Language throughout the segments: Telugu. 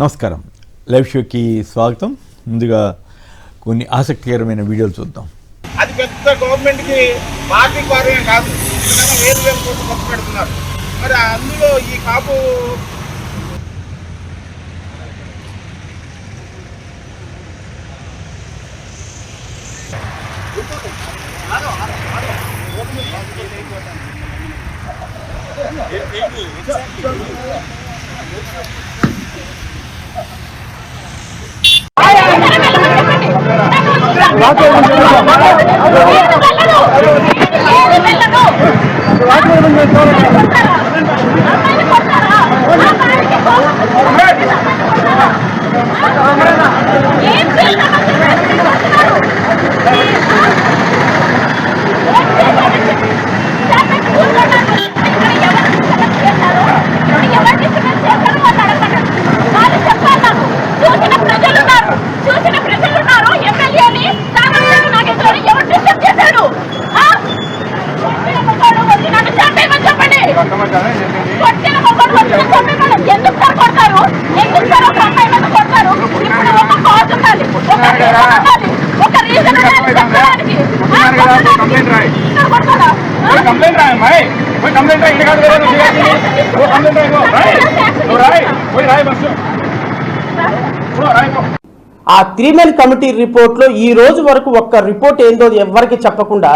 నమస్కారం. లైవ్ షోకి స్వాగతం. ముందుగా కొన్ని ఆసక్తికరమైన వీడియోలు చూద్దాం. అది పెద్ద గవర్నమెంట్కి పార్టీ కార్యం కాదు, వేలు వేలు కోట్లు ఖర్చు పెడుతున్నారు. మరి అందులో ఈ కాపు ఆ 3 కమిటీ రిపోర్ట్లో ఈ రోజు వరకు ఒక్క రిపోర్ట్ ఏందో ఎవరికి చెప్పకుండా,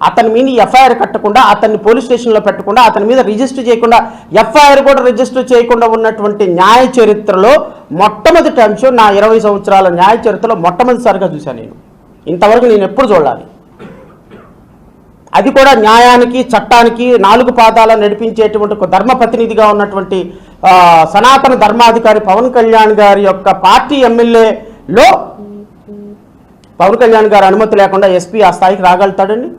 అతని మీద ఎఫ్ఐఆర్ కట్టకుండా, అతన్ని పోలీస్ స్టేషన్లో పెట్టకుండా, అతని మీద రిజిస్టర్ చేయకుండా, ఎఫ్ఐఆర్ కూడా రిజిస్టర్ చేయకుండా ఉన్నటువంటి న్యాయ చరిత్రలో మొట్టమొదటి అంశం, నా 20 సంవత్సరాల న్యాయ చరిత్రలో మొట్టమొదటిసారిగా చూశాను నేను. ఇంతవరకు నేను ఎప్పుడు చూడాలి. అది కూడా న్యాయానికి చట్టానికి 4 పాదాల నడిపించేటువంటి ఒక ధర్మ ప్రతినిధిగా ఉన్నటువంటి సనాతన ధర్మాధికారి పవన్ కళ్యాణ్ గారి యొక్క పార్టీ ఎమ్మెల్యేలో పవన్ కళ్యాణ్ గారి అనుమతి లేకుండా ఎస్పీ ఆ స్థాయికి రాగలుగుతాడండి?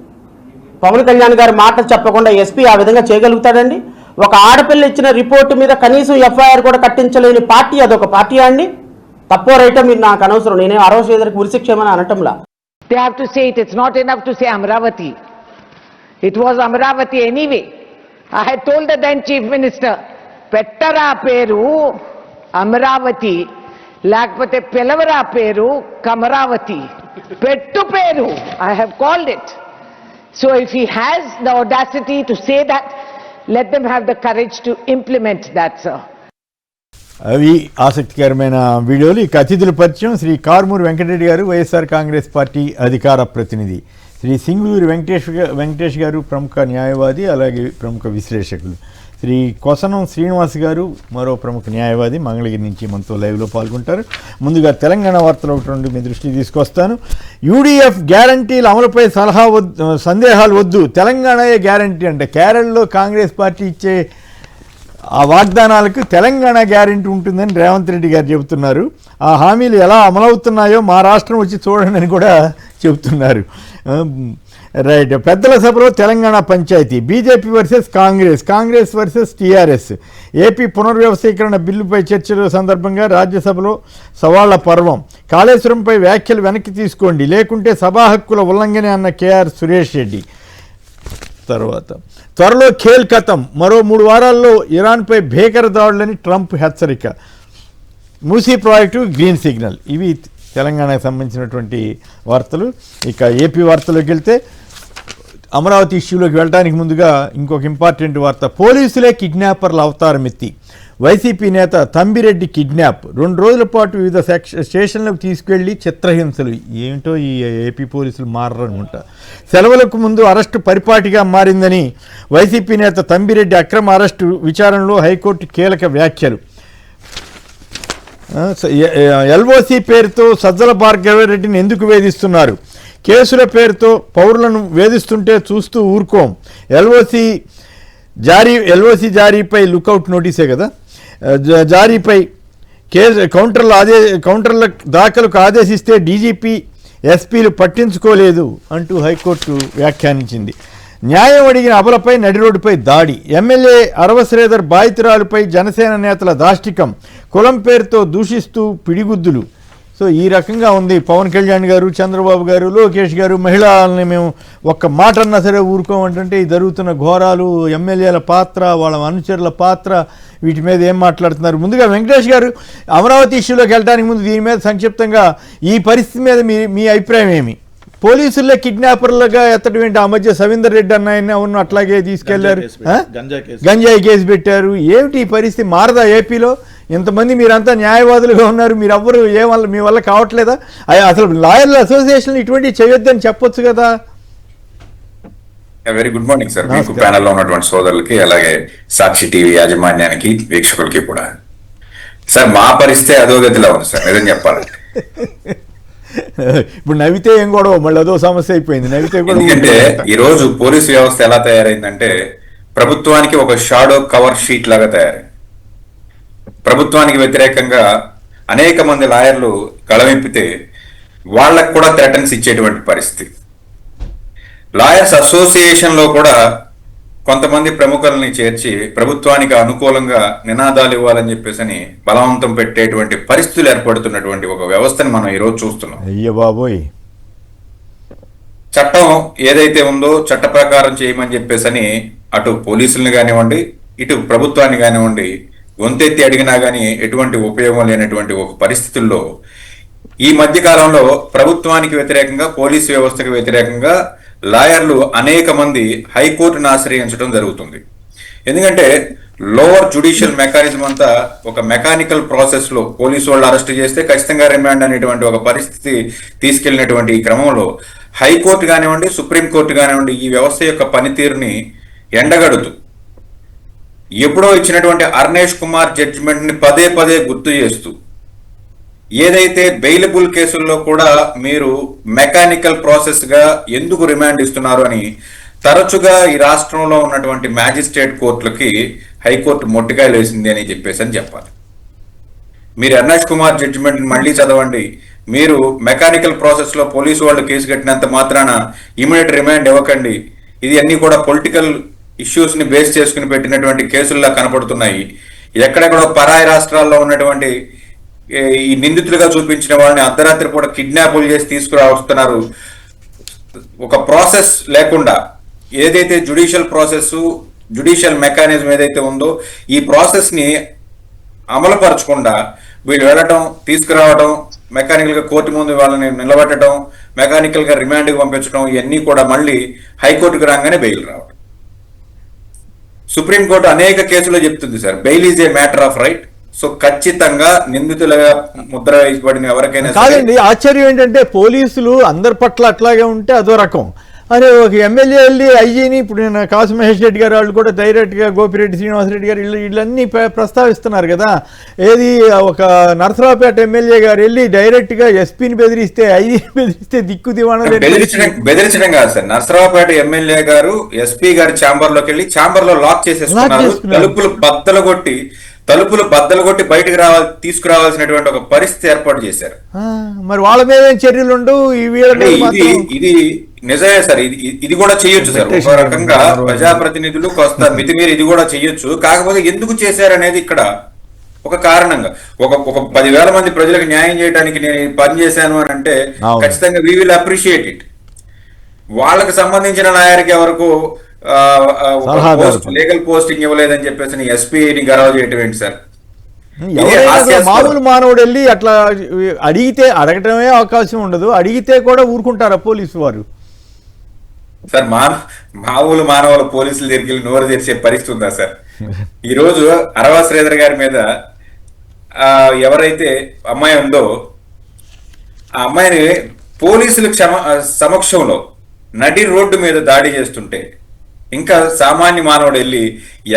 పవన్ కళ్యాణ్ గారి మాట చెప్పకుండా ఎస్పీ ఆ విధంగా చేయగలుగుతాడండి? ఒక ఆడపిల్ల ఇచ్చిన రిపోర్టు మీద కనీసం ఎఫ్ఐఆర్ కూడా కట్టించలేని పార్టీ అదొక పార్టీ అండి? తప్పో రైటో మీరు నాకు అనవసరం, నేనే అరవశ్రీధర్కి ఉరిశిక్షమని అనటంలా. They have to say it. It's not enough to say Amravati. It was Amravati anyway. I had told the then Chief Minister, Pettara Peru Amravati, lakpate Pelavara Peru Kamaravati. Pettu Peru, I have called it. So if he has the audacity to say that, let them have the courage to implement that, sir. అవి ఆసక్తికరమైన వీడియోలు. ఇక అతిథుల పరిచయం. శ్రీ కారుమూరి వెంకటరెడ్డి గారు, వైఎస్ఆర్ కాంగ్రెస్ పార్టీ అధికార ప్రతినిధి. శ్రీ సింగులూరి వెంకటేష్ గారు, ప్రముఖ న్యాయవాది, అలాగే ప్రముఖ విశ్లేషకులు. శ్రీ కొసనం శ్రీనివాస్ గారు, మరో ప్రముఖ న్యాయవాది, మంగళగిరి నుంచి మనతో లైవ్లో పాల్గొంటారు. ముందుగా తెలంగాణ వార్తలు ఒకటి రెండు మీ దృష్టికి తీసుకొస్తాను. యూడీఎఫ్ గ్యారంటీల అమలుపై సందేహాలు వద్దు, తెలంగాణయే గ్యారంటీ అంటే కేరళలో కాంగ్రెస్ పార్టీ ఇచ్చే ఆ వాగ్దానాలకు తెలంగాణ గ్యారెంటీ ఉంటుందని రేవంత్ రెడ్డి గారు చెబుతున్నారు. ఆ హామీలు ఎలా అమలవుతున్నాయో మా రాష్ట్రం వచ్చి చూడండి అని కూడా చెబుతున్నారు. రైట్. పెద్దల సభలో తెలంగాణ పంచాయతీ, BJP versus Congress versus TRS. AP పునర్వ్యవస్థీకరణ బిల్లుపై చర్చల సందర్భంగా రాజ్యసభలో సవాళ్ల పర్వం. కాళేశ్వరంపై వ్యాఖ్యలు వెనక్కి తీసుకోండి, లేకుంటే సభా హక్కుల ఉల్లంఘనే అన్న కేఆర్ సురేష్ రెడ్డి. తర్వాత త్వరలో ఖేల్ ఖతం, మరో 3 వారాల్లో ఇరాన్పై భీకర దాడులని ట్రంప్ హెచ్చరిక. Musi project green signal. ఇవి తెలంగాణకు సంబంధించినటువంటి వార్తలు. ఇక ఏపీ వార్తలోకి వెళ్తే, అమరావతి ఇష్యూలోకి వెళ్ళడానికి ముందుగా ఇంకొక ఇంపార్టెంట్ వార్త. పోలీసులే కిడ్నాపర్ల అవతారం ఎత్తి వైసీపీ నేత తంబిరెడ్డి కిడ్నాప్. 2 రోజుల పాటు వివిధ స్టేషన్లకు తీసుకెళ్లి చిత్రహింసలు. ఏమిటో ఈ ఏపీ పోలీసులు మారనుకుంటా. సెలవులకు ముందు అరెస్టు పరిపాటిగా మారిందని వైసీపీ నేత తంబిరెడ్డి అక్రమ అరెస్టు విచారణలో హైకోర్టు కీలక వ్యాఖ్యలు. ఎల్ఓసి పేరుతో సజ్జల భార్గవరెడ్డిని ఎందుకు వేధిస్తున్నారు? కేసుల పేరుతో పౌరులను వేధిస్తుంటే చూస్తూ ఊరుకోం. ఎల్ఓసి జారీపై లుకౌట్ నోటీసే కదా, జారీపై కేసు కౌంటర్ల దాఖలకు ఆదేశిస్తే డీజీపీ ఎస్పీలు పట్టించుకోలేదు అంటూ హైకోర్టు వ్యాఖ్యానించింది. న్యాయం అడిగిన అబలపై నడిరోడ్డుపై దాడి. ఎమ్మెల్యే అరవశ్రీధర్ బాధితురాలుపై జనసేన నేతల దాష్టికం. కులం పేరుతో దూషిస్తూ పిడిగుద్దులు. సో సో ఈ రకంగా ఉంది. పవన్ కళ్యాణ్ గారు, చంద్రబాబు గారు, లోకేష్ గారు మహిళల్ని మేము ఒక్క మాట అన్నా సరే ఊరుకోమంటుంటే ఈ జరుగుతున్న ఘోరాలు, ఎమ్మెల్యేల పాత్ర, వాళ్ళ అనుచరుల పాత్ర, వీటి మీద ఏం మాట్లాడుతున్నారు? ముందుగా వెంకటేష్ గారు, అమరావతి ఇష్యూలోకి వెళ్ళడానికి ముందు దీని మీద సంక్షిప్తంగా ఈ పరిస్థితి మీద మీ అభిప్రాయం ఏమి? పోలీసుల్లో కిడ్నాపర్లుగా ఎత్తడం ఏంటి? ఆ మధ్య సవీందర్ రెడ్డి అన్నాయని అవును అట్లాగే తీసుకెళ్లారు, గంజాయి కేసు పెట్టారు. ఏమిటి ఈ పరిస్థితి? మారదా ఏపీలో? ఇంతమంది మీరంతా న్యాయవాదులుగా ఉన్నారు, మీరెవ్వరు మీ వల్ల కావట్లేదా? అసలు లాయర్ల అసోసియేషన్ ఇటువంటివి చేయొద్దని చెప్పొచ్చు కదా. వెరీ గుడ్ మార్నింగ్ సార్, మీకు ప్యానెల్లో ఉన్నటువంటి సోదరులకి, అలాగే సాక్షి టీవీ యాజమాన్యానికి, వీక్షకులకి కూడా. సార్ మా పరిస్థితి అధోగతిలో ఉంది సార్, నిజం చెప్పాలంటే. ఇప్పుడు నవ్వితే ఏం గొడవ, మళ్ళీ అదో సమస్య అయిపోయింది. నవ్వితే కూడా. ఎందుకంటే ఈ రోజు పోలీసు వ్యవస్థ ఎలా తయారైందంటే ప్రభుత్వానికి ఒక షాడో కవర్ షీట్ లాగా తయారైంది. ప్రభుత్వానికి వ్యతిరేకంగా అనేక మంది లాయర్లు గళమెప్పితే వాళ్ళకు కూడా థ్రెటన్స్ ఇచ్చేటువంటి పరిస్థితి. లాయర్స్ అసోసియేషన్ లో కూడా కొంతమంది ప్రముఖులని చేర్చి ప్రభుత్వానికి అనుకూలంగా నినాదాలు ఇవ్వాలని చెప్పేసి బలవంతం పెట్టేటువంటి పరిస్థితులు ఏర్పడుతున్నటువంటి ఒక వ్యవస్థని మనం ఈరోజు చూస్తున్నాం. అయ్య బాబోయ్. చట్టం ఏదైతే ఉందో చట్ట ప్రకారం చేయమని చెప్పేసి అటు పోలీసుల్ని కానివ్వండి, ఇటు ప్రభుత్వాన్ని కానివ్వండి గొంతెత్తి అడిగినా కానీ ఎటువంటి ఉపయోగం లేనటువంటి ఒక పరిస్థితుల్లో ఈ మధ్య కాలంలో ప్రభుత్వానికి వ్యతిరేకంగా, పోలీసు వ్యవస్థకు వ్యతిరేకంగా లాయర్లు అనేక మంది హైకోర్టును ఆశ్రయించడం జరుగుతుంది. ఎందుకంటే లోవర్ జ్యుడిషియల్ మెకానిజం అంతా ఒక మెకానికల్ ప్రాసెస్ లో పోలీసు వాళ్ళు అరెస్ట్ చేస్తే ఖచ్చితంగా రిమాండ్ అనేటువంటి ఒక పరిస్థితి తీసుకెళ్లినటువంటి ఈ క్రమంలో హైకోర్టు కానివ్వండి, సుప్రీంకోర్టు కానివ్వండి ఈ వ్యవస్థ యొక్క పనితీరుని ఎండగడుతూ ఎప్పుడో ఇచ్చినటువంటి అర్నేష్ కుమార్ జడ్జిమెంట్ ని పదే పదే గుర్తు చేస్తూ ఏదైతే బెయిలబుల్ కేసుల్లో కూడా మీరు మెకానికల్ ప్రాసెస్ గా ఎందుకు రిమాండ్ ఇస్తున్నారు అని తరచుగా ఈ రాష్ట్రంలో ఉన్నటువంటి మ్యాజిస్ట్రేట్ కోర్టులకి హైకోర్టు మొట్టికాయలు వేసింది అని చెప్పాలి. మీరు అర్నేష్ కుమార్ జడ్జిమెంట్ మళ్ళీ చదవండి. మీరు మెకానికల్ ప్రాసెస్ లో పోలీసు వాళ్ళు కేసు కట్టినంత మాత్రాన ఇమీడియట్ రిమాండ్ ఇవ్వకండి. ఇది అన్ని కూడా పొలిటికల్ ఇష్యూస్ ని బేస్ చేసుకుని పెట్టినటువంటి కేసుల్లా కనపడుతున్నాయి. ఎక్కడెక్కడో పరాయి రాష్ట్రాల్లో ఉన్నటువంటి ఈ నిందితులుగా చూపించిన వాళ్ళని అర్ధరాత్రి పూట కిడ్నాపులు చేసి తీసుకురావస్తున్నారు. ఒక ప్రాసెస్ లేకుండా ఏదైతే జ్యుడిషియల్ ప్రాసెస్, జ్యుడిషియల్ మెకానిజం ఏదైతే ఉందో ఈ ప్రాసెస్ ని అమలుపరచకుండా వీళ్ళు వెళ్ళటం, తీసుకురావడం, మెకానికల్ గా కోర్టు ముందు వాళ్ళని నిలబెట్టడం, మెకానికల్ గా రిమాండ్కి పంపించడం, ఇవన్నీ కూడా మళ్ళీ హైకోర్టుకు రాగానే బెయిల్ రావడం. సుప్రీంకోర్టు అనేక కేసులో చెప్తుంది sir, bail is a matter of right. So ఖచ్చితంగా నిందితులుగా ముద్ర వేయబడిన ఎవరికైనా కాదండి. ఆశ్చర్యం ఏంటంటే పోలీసులు అందరి పట్ల అట్లాగే ఉంటే అదో రకం, అదే ఒక ఎమ్మెల్యే వెళ్ళి ఐజీని, ఇప్పుడు నేను కాసు మహేష్ రెడ్డి గారు వాళ్ళు కూడా డైరెక్ట్గా గోపిరెడ్డి శ్రీనివాసరెడ్డి గారు వీళ్ళన్నీ ప్రస్తావిస్తున్నారు కదా. ఏది ఒక నరసరావుపేట ఎమ్మెల్యే గారు వెళ్ళి డైరెక్ట్గా ఎస్పీని బెదిరిస్తే, ఐజీని బెదిరిస్తే దిక్కు దివాణం బెదిరించడం కాదు సార్. నరసరావుపేట ఎమ్మెల్యే గారు ఎస్పీ గారి ఛాంబర్ లోకి వెళ్ళి ఛాంబర్ లో లాక్ చేసేస్తున్నారు, తలుపులు బద్దలు కొట్టి బయటకు తీసుకురావాల్సినటువంటి ఒక పరిస్థితి ఏర్పాటు చేశారు. మరి వాళ్ళ మీద ఏం చర్యలు ఉండవు. ఇది నిజమే సార్, ఇది కూడా చెయ్యొచ్చు సార్. ఒక రకంగా ప్రజాప్రతినిధులు కొంత మితిమీరి ఇది కూడా చెయ్యొచ్చు. కాకపోతే ఎందుకు చేశారనేది ఇక్కడ ఒక కారణంగా ఒక 10,000 మంది ప్రజలకు న్యాయం చేయడానికి నేను పని చేశాను అని అంటే ఖచ్చితంగా వీ విల్ అప్రిషియేట్ ఇట్. వాళ్ళకి సంబంధించిన నాయకుడికి ఎవరికి లీగల్ పోస్టింగ్ ఇవ్వలేదని చెప్పేసి ఎస్పీని గర్వ చేయటం ఏంటి సార్? మామూలు మానవుడు వెళ్ళి అట్లా అడిగితే, అడగటమే అవకాశం ఉండదు, అడిగితే కూడా ఊరుకుంటారా పోలీసు వారు? సార్ మామూలు మానవుల పోలీసులు దగ్గరికి నోరు తెరిచే పరిస్థితి ఉందా సార్? ఈ రోజు అరవా శ్రీధర్ గారి మీద ఎవరైతే అమ్మాయి ఉందో ఆ అమ్మాయిని పోలీసుల సమక్షంలో నడి రోడ్డు మీద దాడి చేస్తుంటే ఇంకా సామాన్య మానవుడు వెళ్ళి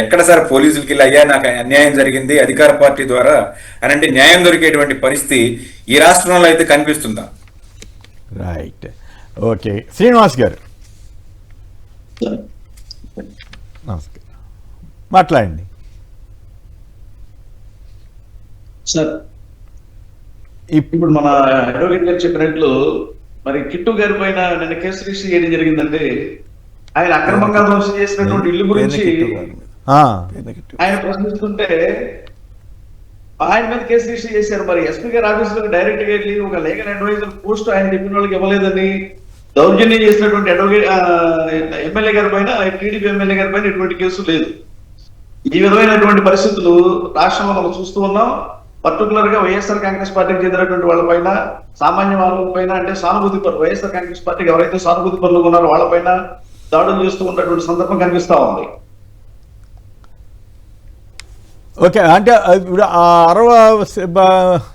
ఎక్కడ సార్ పోలీసులకి వెళ్ళి అయ్యా నాకు అన్యాయం జరిగింది అధికార పార్టీ ద్వారా అని అంటే న్యాయం దొరికేటువంటి పరిస్థితి ఈ రాష్ట్రంలో అయితే కనిపిస్తుందా? Right, okay. శ్రీనివాస్ గారు నమస్కారం, మాట్లాడండి సార్. ఇప్పుడు మన అడ్వకేట్ గారు చెప్పినట్లు మరి కిట్టు గారి పైన నిన్న కేసు రిజిస్టర్ చేయడం జరిగిందంటే ఆయన అక్రమంగా ధ్వంసం చేసినటువంటి ఇల్లు గురించి ఆయన ప్రశ్నిస్తుంటే ఆయన మీద కేసు రిజిస్టర్ చేశారు. మరి ఎస్పీ గారి ఆఫీసులో డైరెక్ట్ గా వెళ్ళి ఒక లీగల్ అడ్వైజర్ పోస్ట్ ఆయన చెప్పిన వాళ్ళకి ఇవ్వలేదని దౌర్జన్యం చేసినటువంటి ఎమ్మెల్యే గారి పైన, టీడీపీ ఎమ్మెల్యే గారి పైన ఎటువంటి కేసు లేదు. ఈ విధమైనటువంటి పరిస్థితులు రాష్ట్రంలో మనం చూస్తూ ఉన్నాం. పర్టికులర్ గా వైఎస్ఆర్ కాంగ్రెస్ పార్టీకి చెందినటువంటి వాళ్ళపైన, సామాన్య వాళ్ళపైన, అంటే సానుభూతి పరులు, వైఎస్ఆర్ కాంగ్రెస్ పార్టీకి ఎవరైతే సానుభూతి పరులు ఉన్నారో వాళ్ళపైన దాడులు చేస్తూ ఉన్నటువంటి సందర్భం కనిపిస్తా ఉంది. ఓకే, అంటే ఇప్పుడు ఆ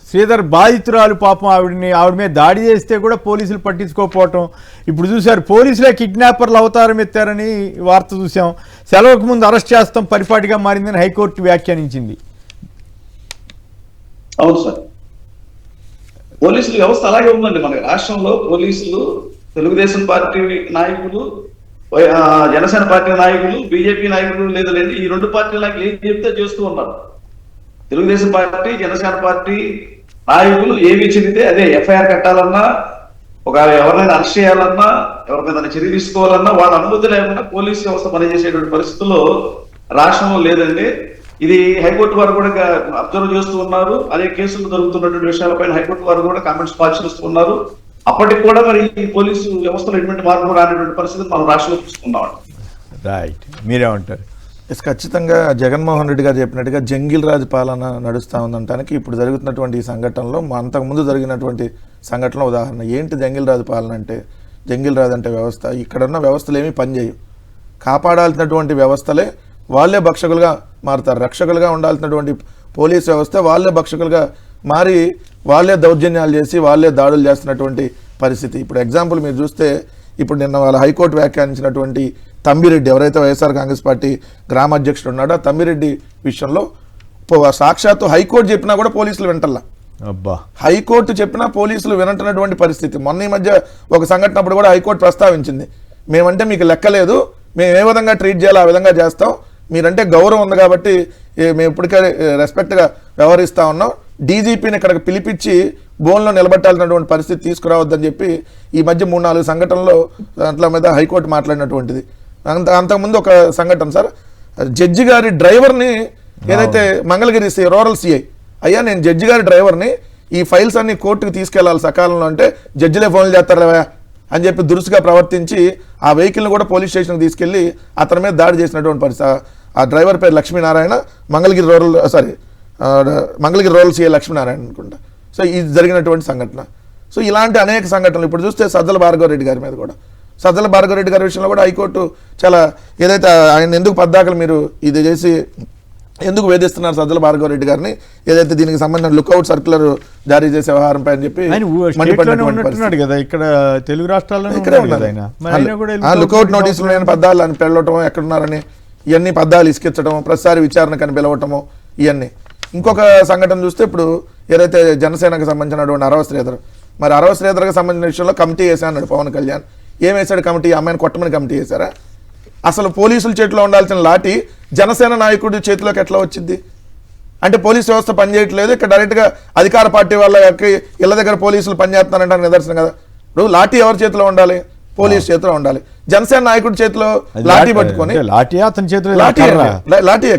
శ్రీధర్ బాధితురాలు పాపం ఆవిడ మీద దాడి చేస్తే కూడా పోలీసులు పట్టించుకోకపోవటం, ఇప్పుడు చూశారు పోలీసులే కిడ్నాపర్లు అవతారం ఎత్తారని వార్త చూసాం. సెలవుకు ముందు అరెస్ట్ చేస్తాం పరిపాటిగా మారిందని హైకోర్టు వ్యాఖ్యానించింది. అవును సార్, పోలీసుల వ్యవస్థ అలాగే ఉందండి మన రాష్ట్రంలో. పోలీసులు, తెలుగుదేశం పార్టీ నాయకులు, జనసేన పార్టీ నాయకులు, బీజేపీ నాయకులు లేదండి, ఈ రెండు పార్టీ నాయకులు ఏం చెప్తే చేస్తూ ఉన్నారు. తెలుగుదేశం పార్టీ, జనసేన పార్టీ నాయకులు ఏమి చెబితే అదే. ఎఫ్ఐఆర్ కట్టాలన్నా, ఒక ఎవరినైనా అరెస్ట్ చేయాలన్నా, ఎవరి మీద చర్య తీసుకోవాలన్నా వాళ్ళ అనుమతి లేకుండా పోలీసు వ్యవస్థ పనిచేసేటువంటి పరిస్థితుల్లో రాష్ట్రంలో లేదండి. ఇది హైకోర్టు వారు కూడా అబ్జర్వ్ చేస్తూ ఉన్నారు. అదే కేసులు జరుగుతున్నటువంటి విషయాలపైన హైకోర్టు వారు కూడా కామెంట్స్ పాస్ చేస్తూ ఉన్నారు. అప్పటికి కూడా మరి ఈ పోలీసు వ్యవస్థలో ఎటువంటి మార్పు రానటువంటి పరిస్థితి మనం రాష్ట్రంలో చూస్తున్నాం. రైట్, మీరేమంటారు? ఖచ్చితంగా జగన్మోహన్ రెడ్డి గారు చెప్పినట్టుగా జంగిల్ రాజు పాలన నడుస్తూ ఉందంటానికి ఇప్పుడు జరుగుతున్నటువంటి ఈ సంఘటనలో అంతకుముందు జరిగినటువంటి సంఘటనలో ఉదాహరణ. ఏంటి జంగిల్ రాజు పాలన అంటే? జంగిల్ రాజు అంటే వ్యవస్థ. ఇక్కడున్న వ్యవస్థలు ఏమీ పనిచేయవు. కాపాడాల్సినటువంటి వ్యవస్థలే వాళ్ళే భక్షకులుగా మారుతారు. రక్షకులుగా ఉండాల్సినటువంటి పోలీస్ వ్యవస్థ వాళ్ళే భక్షకులుగా మారి వాళ్ళే దౌర్జన్యాలు చేసి వాళ్ళే దాడులు చేస్తున్నటువంటి పరిస్థితి. ఇప్పుడు ఎగ్జాంపుల్ మీరు చూస్తే, ఇప్పుడు నిన్న వాళ్ళ హైకోర్టు వ్యాఖ్యానించినటువంటి తమ్మిరెడ్డి, ఎవరైతే వైఎస్ఆర్ కాంగ్రెస్ పార్టీ గ్రామ అధ్యక్షుడు ఉన్నాడో ఆ తమ్మిరెడ్డి విషయంలో సాక్షాత్తు హైకోర్టు చెప్పినా కూడా పోలీసులు వింటల్లా. అబ్బా, హైకోర్టు చెప్పినా పోలీసులు వినంటున్నటువంటి పరిస్థితి. మొన్న ఈ మధ్య ఒక సంఘటన అప్పుడు కూడా హైకోర్టు ప్రస్తావించింది, మేమంటే మీకు లెక్కలేదు, మేము ఏ విధంగా ట్రీట్ చేయాలో ఆ విధంగా చేస్తాం, మీరంటే గౌరవం ఉంది కాబట్టి మేము ఇప్పటికే రెస్పెక్ట్గా వ్యవహరిస్తూ ఉన్నాం, డీజీపీని ఇక్కడికి పిలిపించి బోన్లో నిలబెట్టాల్సినటువంటి పరిస్థితి తీసుకురావద్దని చెప్పి ఈ మధ్య 3-4 సంఘటనలో దాంట్లో మీద హైకోర్టు మాట్లాడినటువంటిది. అంతకుముందు ఒక సంఘటన సార్, జడ్జి గారి డ్రైవర్ని ఏదైతే మంగళగిరి రూరల్ సిఐ, అయ్యా నేను జడ్జి గారి డ్రైవర్ని ఈ ఫైల్స్ అన్ని కోర్టుకు తీసుకెళ్లాలి సకాలంలో అంటే జడ్జిలే ఫోన్లు చేస్తారా అని చెప్పి దురుసుగా ప్రవర్తించి ఆ వెహికల్ని కూడా పోలీస్ స్టేషన్కి తీసుకెళ్లి అతని మీద దాడి చేసినటువంటి పరిస్థితి. ఆ డ్రైవర్ పేరు లక్ష్మీనారాయణ, మంగళగిరి రూరల్ సిఐ లక్ష్మీనారాయణ అనుకుంటా. సో ఇది జరిగినటువంటి సంఘటన. సో ఇలాంటి అనేక సంఘటనలు ఇప్పుడు చూస్తే సజ్జల భార్గవరెడ్డి గారి మీద కూడా, సజ్జల భార్గవరెడ్డి గారి విషయంలో కూడా హైకోర్టు చాలా ఏదైతే ఆయన ఎందుకు పద్దాకలు మీరు ఇది చేసి ఎందుకు వేధిస్తున్నారు సజ్జల భార్గవరెడ్డి గారిని, ఏదైతే దీనికి సంబంధించిన లుక్అవుట్ సర్క్యులర్ జారీ చేసే వ్యవహారంపై అని చెప్పి కదా ఇక్కడ తెలుగు రాష్ట్రాల్లో లుక్అవుట్ నోటీసులు నేను పద్దాలు అని పెళ్ళటం, ఎక్కడున్నారని ఇవన్నీ పద్దాలు ఇసుకించడం, ప్రతిసారి విచారణకు అని పిలవటము, ఇవన్నీ. ఇంకొక సంఘటన చూస్తే ఇప్పుడు ఏదైతే జనసేనకు సంబంధించినటువంటి అరవ శ్రీధర్, మరి అరవ శ్రీధర్కి సంబంధించిన విషయంలో కమిటీ వేసా అన్నాడు పవన్ కళ్యాణ్. ఏం వేశాడు కమిటీ? అమ్మాయిని కొట్టమని కమిటీ వేశారా? అసలు పోలీసుల చేతిలో ఉండాల్సిన లాఠీ జనసేన నాయకుడి చేతిలోకి ఎట్లా వచ్చింది అంటే పోలీస్ వ్యవస్థ పనిచేయట్లేదు, ఇక్కడ డైరెక్ట్గా అధికార పార్టీ వాళ్ళకి ఇళ్ళ దగ్గర పోలీసులు పనిచేస్తున్నారంటే నిదర్శనం కదా. ఇప్పుడు లాఠీ ఎవరి చేతిలో ఉండాలి? పోలీస్ చేతిలో ఉండాలి. జనసేన నాయకుడి చేతిలో లాఠీ పట్టుకొని, లాఠీ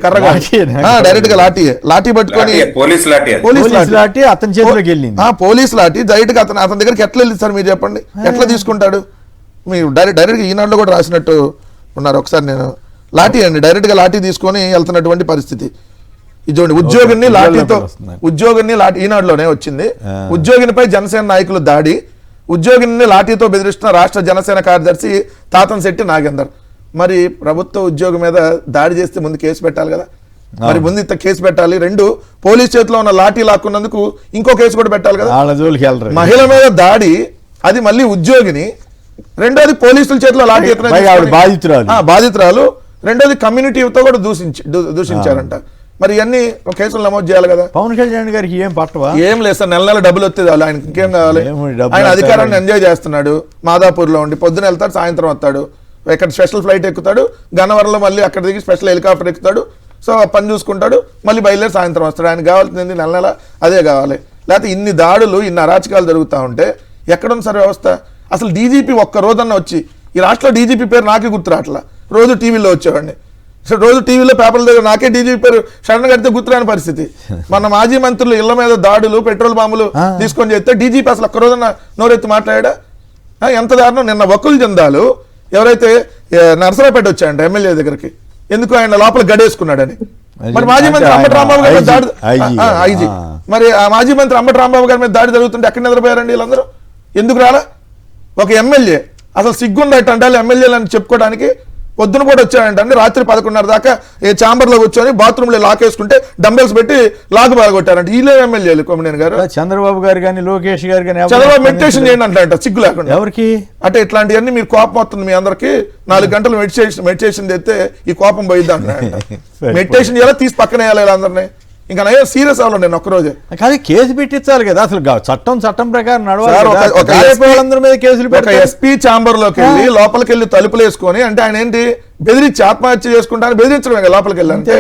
కర్రగా డైరెక్ట్ గా లాఠీ పట్టుకొని పోలీస్ లాఠీ అతని చేతిలోకి వెళ్ళింది. పోలీస్ లాఠీ డైరెక్ట్ గా అతని దగ్గరికి ఎట్లా వెళ్ళింది సార్ మీరు చెప్పండి? ఎట్లా తీసుకుంటాడు? మీరు డైరెక్ట్ ఈనాడులో కూడా రాసినట్టు ఉన్నారు. ఒకసారి నేను లాఠీ అండి, డైరెక్ట్ గా లాఠీ తీసుకొని వెళ్తున్నటువంటి పరిస్థితి. ఇది చూడండి, ఉద్యోగిని లాఠీతో, ఉద్యోగిని లాఠీ ఈనాడులోనే వచ్చింది. ఉద్యోగినిపై జనసేన నాయకులు దాడి, ఉద్యోగిని లాఠీతో బెదిరిస్తున్న రాష్ట్ర జనసేన కార్యదర్శి తాతంశెట్టి నాగేందర్. మరి ప్రభుత్వ ఉద్యోగి మీద దాడి చేస్తే ముందు కేసు పెట్టాలి కదా, మరి ముందు ఇంత కేసు పెట్టాలి. 2 పోలీస్ చేతిలో ఉన్న లాఠీ లాక్కున్నందుకు ఇంకో కేసు కూడా పెట్టాలి కదా. మహిళ మీద దాడి, అది మళ్ళీ ఉద్యోగిని, రెండోది పోలీసుల చేతిలో లాఠీ బాధితురాలు, రెండోది కమ్యూనిటీతో కూడా దూషించారంట. మరి ఇవన్నీ కేసులు నమోదు చేయాలి కదా. పవన్ కళ్యాణ్ గారికి ఏం పట్టవా? ఏం లేదు సార్, నెల డబ్బులు వస్తుంది, ఆయన ఇంకేం కావాలి? ఆయన అధికారాన్ని ఎంజాయ్ చేస్తున్నాడు. మాదాపూర్లో ఉండి పొద్దున వెళ్తాడు, సాయంత్రం వస్తాడు, ఇక్కడ స్పెషల్ ఫ్లైట్ ఎక్కుతాడు, గన్నవరంలో మళ్ళీ అక్కడ దిగి స్పెషల్ హెలికాప్టర్ ఎక్కుతాడు. సో పని చూసుకుంటాడు, మళ్ళీ బయలుదేరి సాయంత్రం వస్తాడు. ఆయన కావాల్సింది నెల అదే కావాలి. లేకపోతే ఇన్ని దాడులు, ఇన్ని అరాచకాలు జరుగుతూ ఉంటే ఎక్కడుంది సార్ వ్యవస్థ? అసలు డీజీపీ ఒక్క రోజన్నా వచ్చి, ఈ రాష్ట్రంలో డీజీపీ పేరు నాకే గుర్తు రావట్లా, రోజు టీవీలో వచ్చేవాడిని, రోజు టీవీలో పేపర్ల దగ్గర నాకే డీజీపీ పేరు సడన్ గా అడితే గుర్తురాని పరిస్థితి. మన మాజీ మంత్రులు ఇళ్ల మీద దాడులు, పెట్రోల్ బాంబులు తీసుకొని చేస్తే డీజీపీ అసలు ఒక్క రోజున నోరెత్తి మాట్లాడా? ఎంత దారుణం. నిన్న వకుల్ జందాలు ఎవరైతే నరసరావుపేట వచ్చాయంట ఎమ్మెల్యే దగ్గరికి, ఎందుకు ఆయన లోపల గడేసుకున్నాడని. మరి మాజీ మంత్రి అంబటి రాంబాబు గారి మీద దాడి, ఐజీ, మరి ఆ మాజీ మంత్రి అంబటి రాంబాబు గారి మీద దాడి జరుగుతుంటే ఎక్కడ నిద్రపోయారండి వీళ్ళందరూ? ఎందుకు రాలా? ఒక ఎమ్మెల్యే అసలు సిగ్గుండట అంటే ఎమ్మెల్యేలు అని చెప్పుకోవడానికి పొద్దున కూడా వచ్చాడంటే రాత్రి 11:30 దాకా ఏ ఛాంబర్లో కూర్చొని బాత్రూంలో లాక్ వేసుకుంటే డంబెల్స్ పెట్టి లాక్ బాగొట్టారంటే వీళ్ళే ఎమ్మెల్యేలు. కొమ్మినేని గారు, చంద్రబాబు గారు కానీ, లోకేష్ గారు కానీ చంద్రబాబు మెడిటేషన్ చేయండి అంట సిగ్గు లేకుండా. ఎవరికి అంటే ఇట్లాంటివన్నీ మీరు కోపం వస్తుంది మీ అందరికి. 4 గంటలు మెడిటేషన్ చేస్తే ఈ కోపం పోయిద్దా అంట. మెడిటేషన్ చేయాలి, తీసి పక్కన వేయాలి అందరినీ. ఇంకా నయ్యో సీరియస్ అవ్వాలి. నేను ఒక్కరోజే కానీ కేసు పెట్టించాలి కదా, అసలు చట్టం ప్రకారం నడవాలి. మీద కేసులు ఒక ఎస్పీ ఛాంబర్ లోకి వెళ్ళి లోపలికి వెళ్ళి తలుపులు వేసుకొని, అంటే ఆయన ఏంటి బెదిరించి ఆత్మహత్య చేసుకుంటాను బెదిరించడం లోపలికి వెళ్ళి. అంతే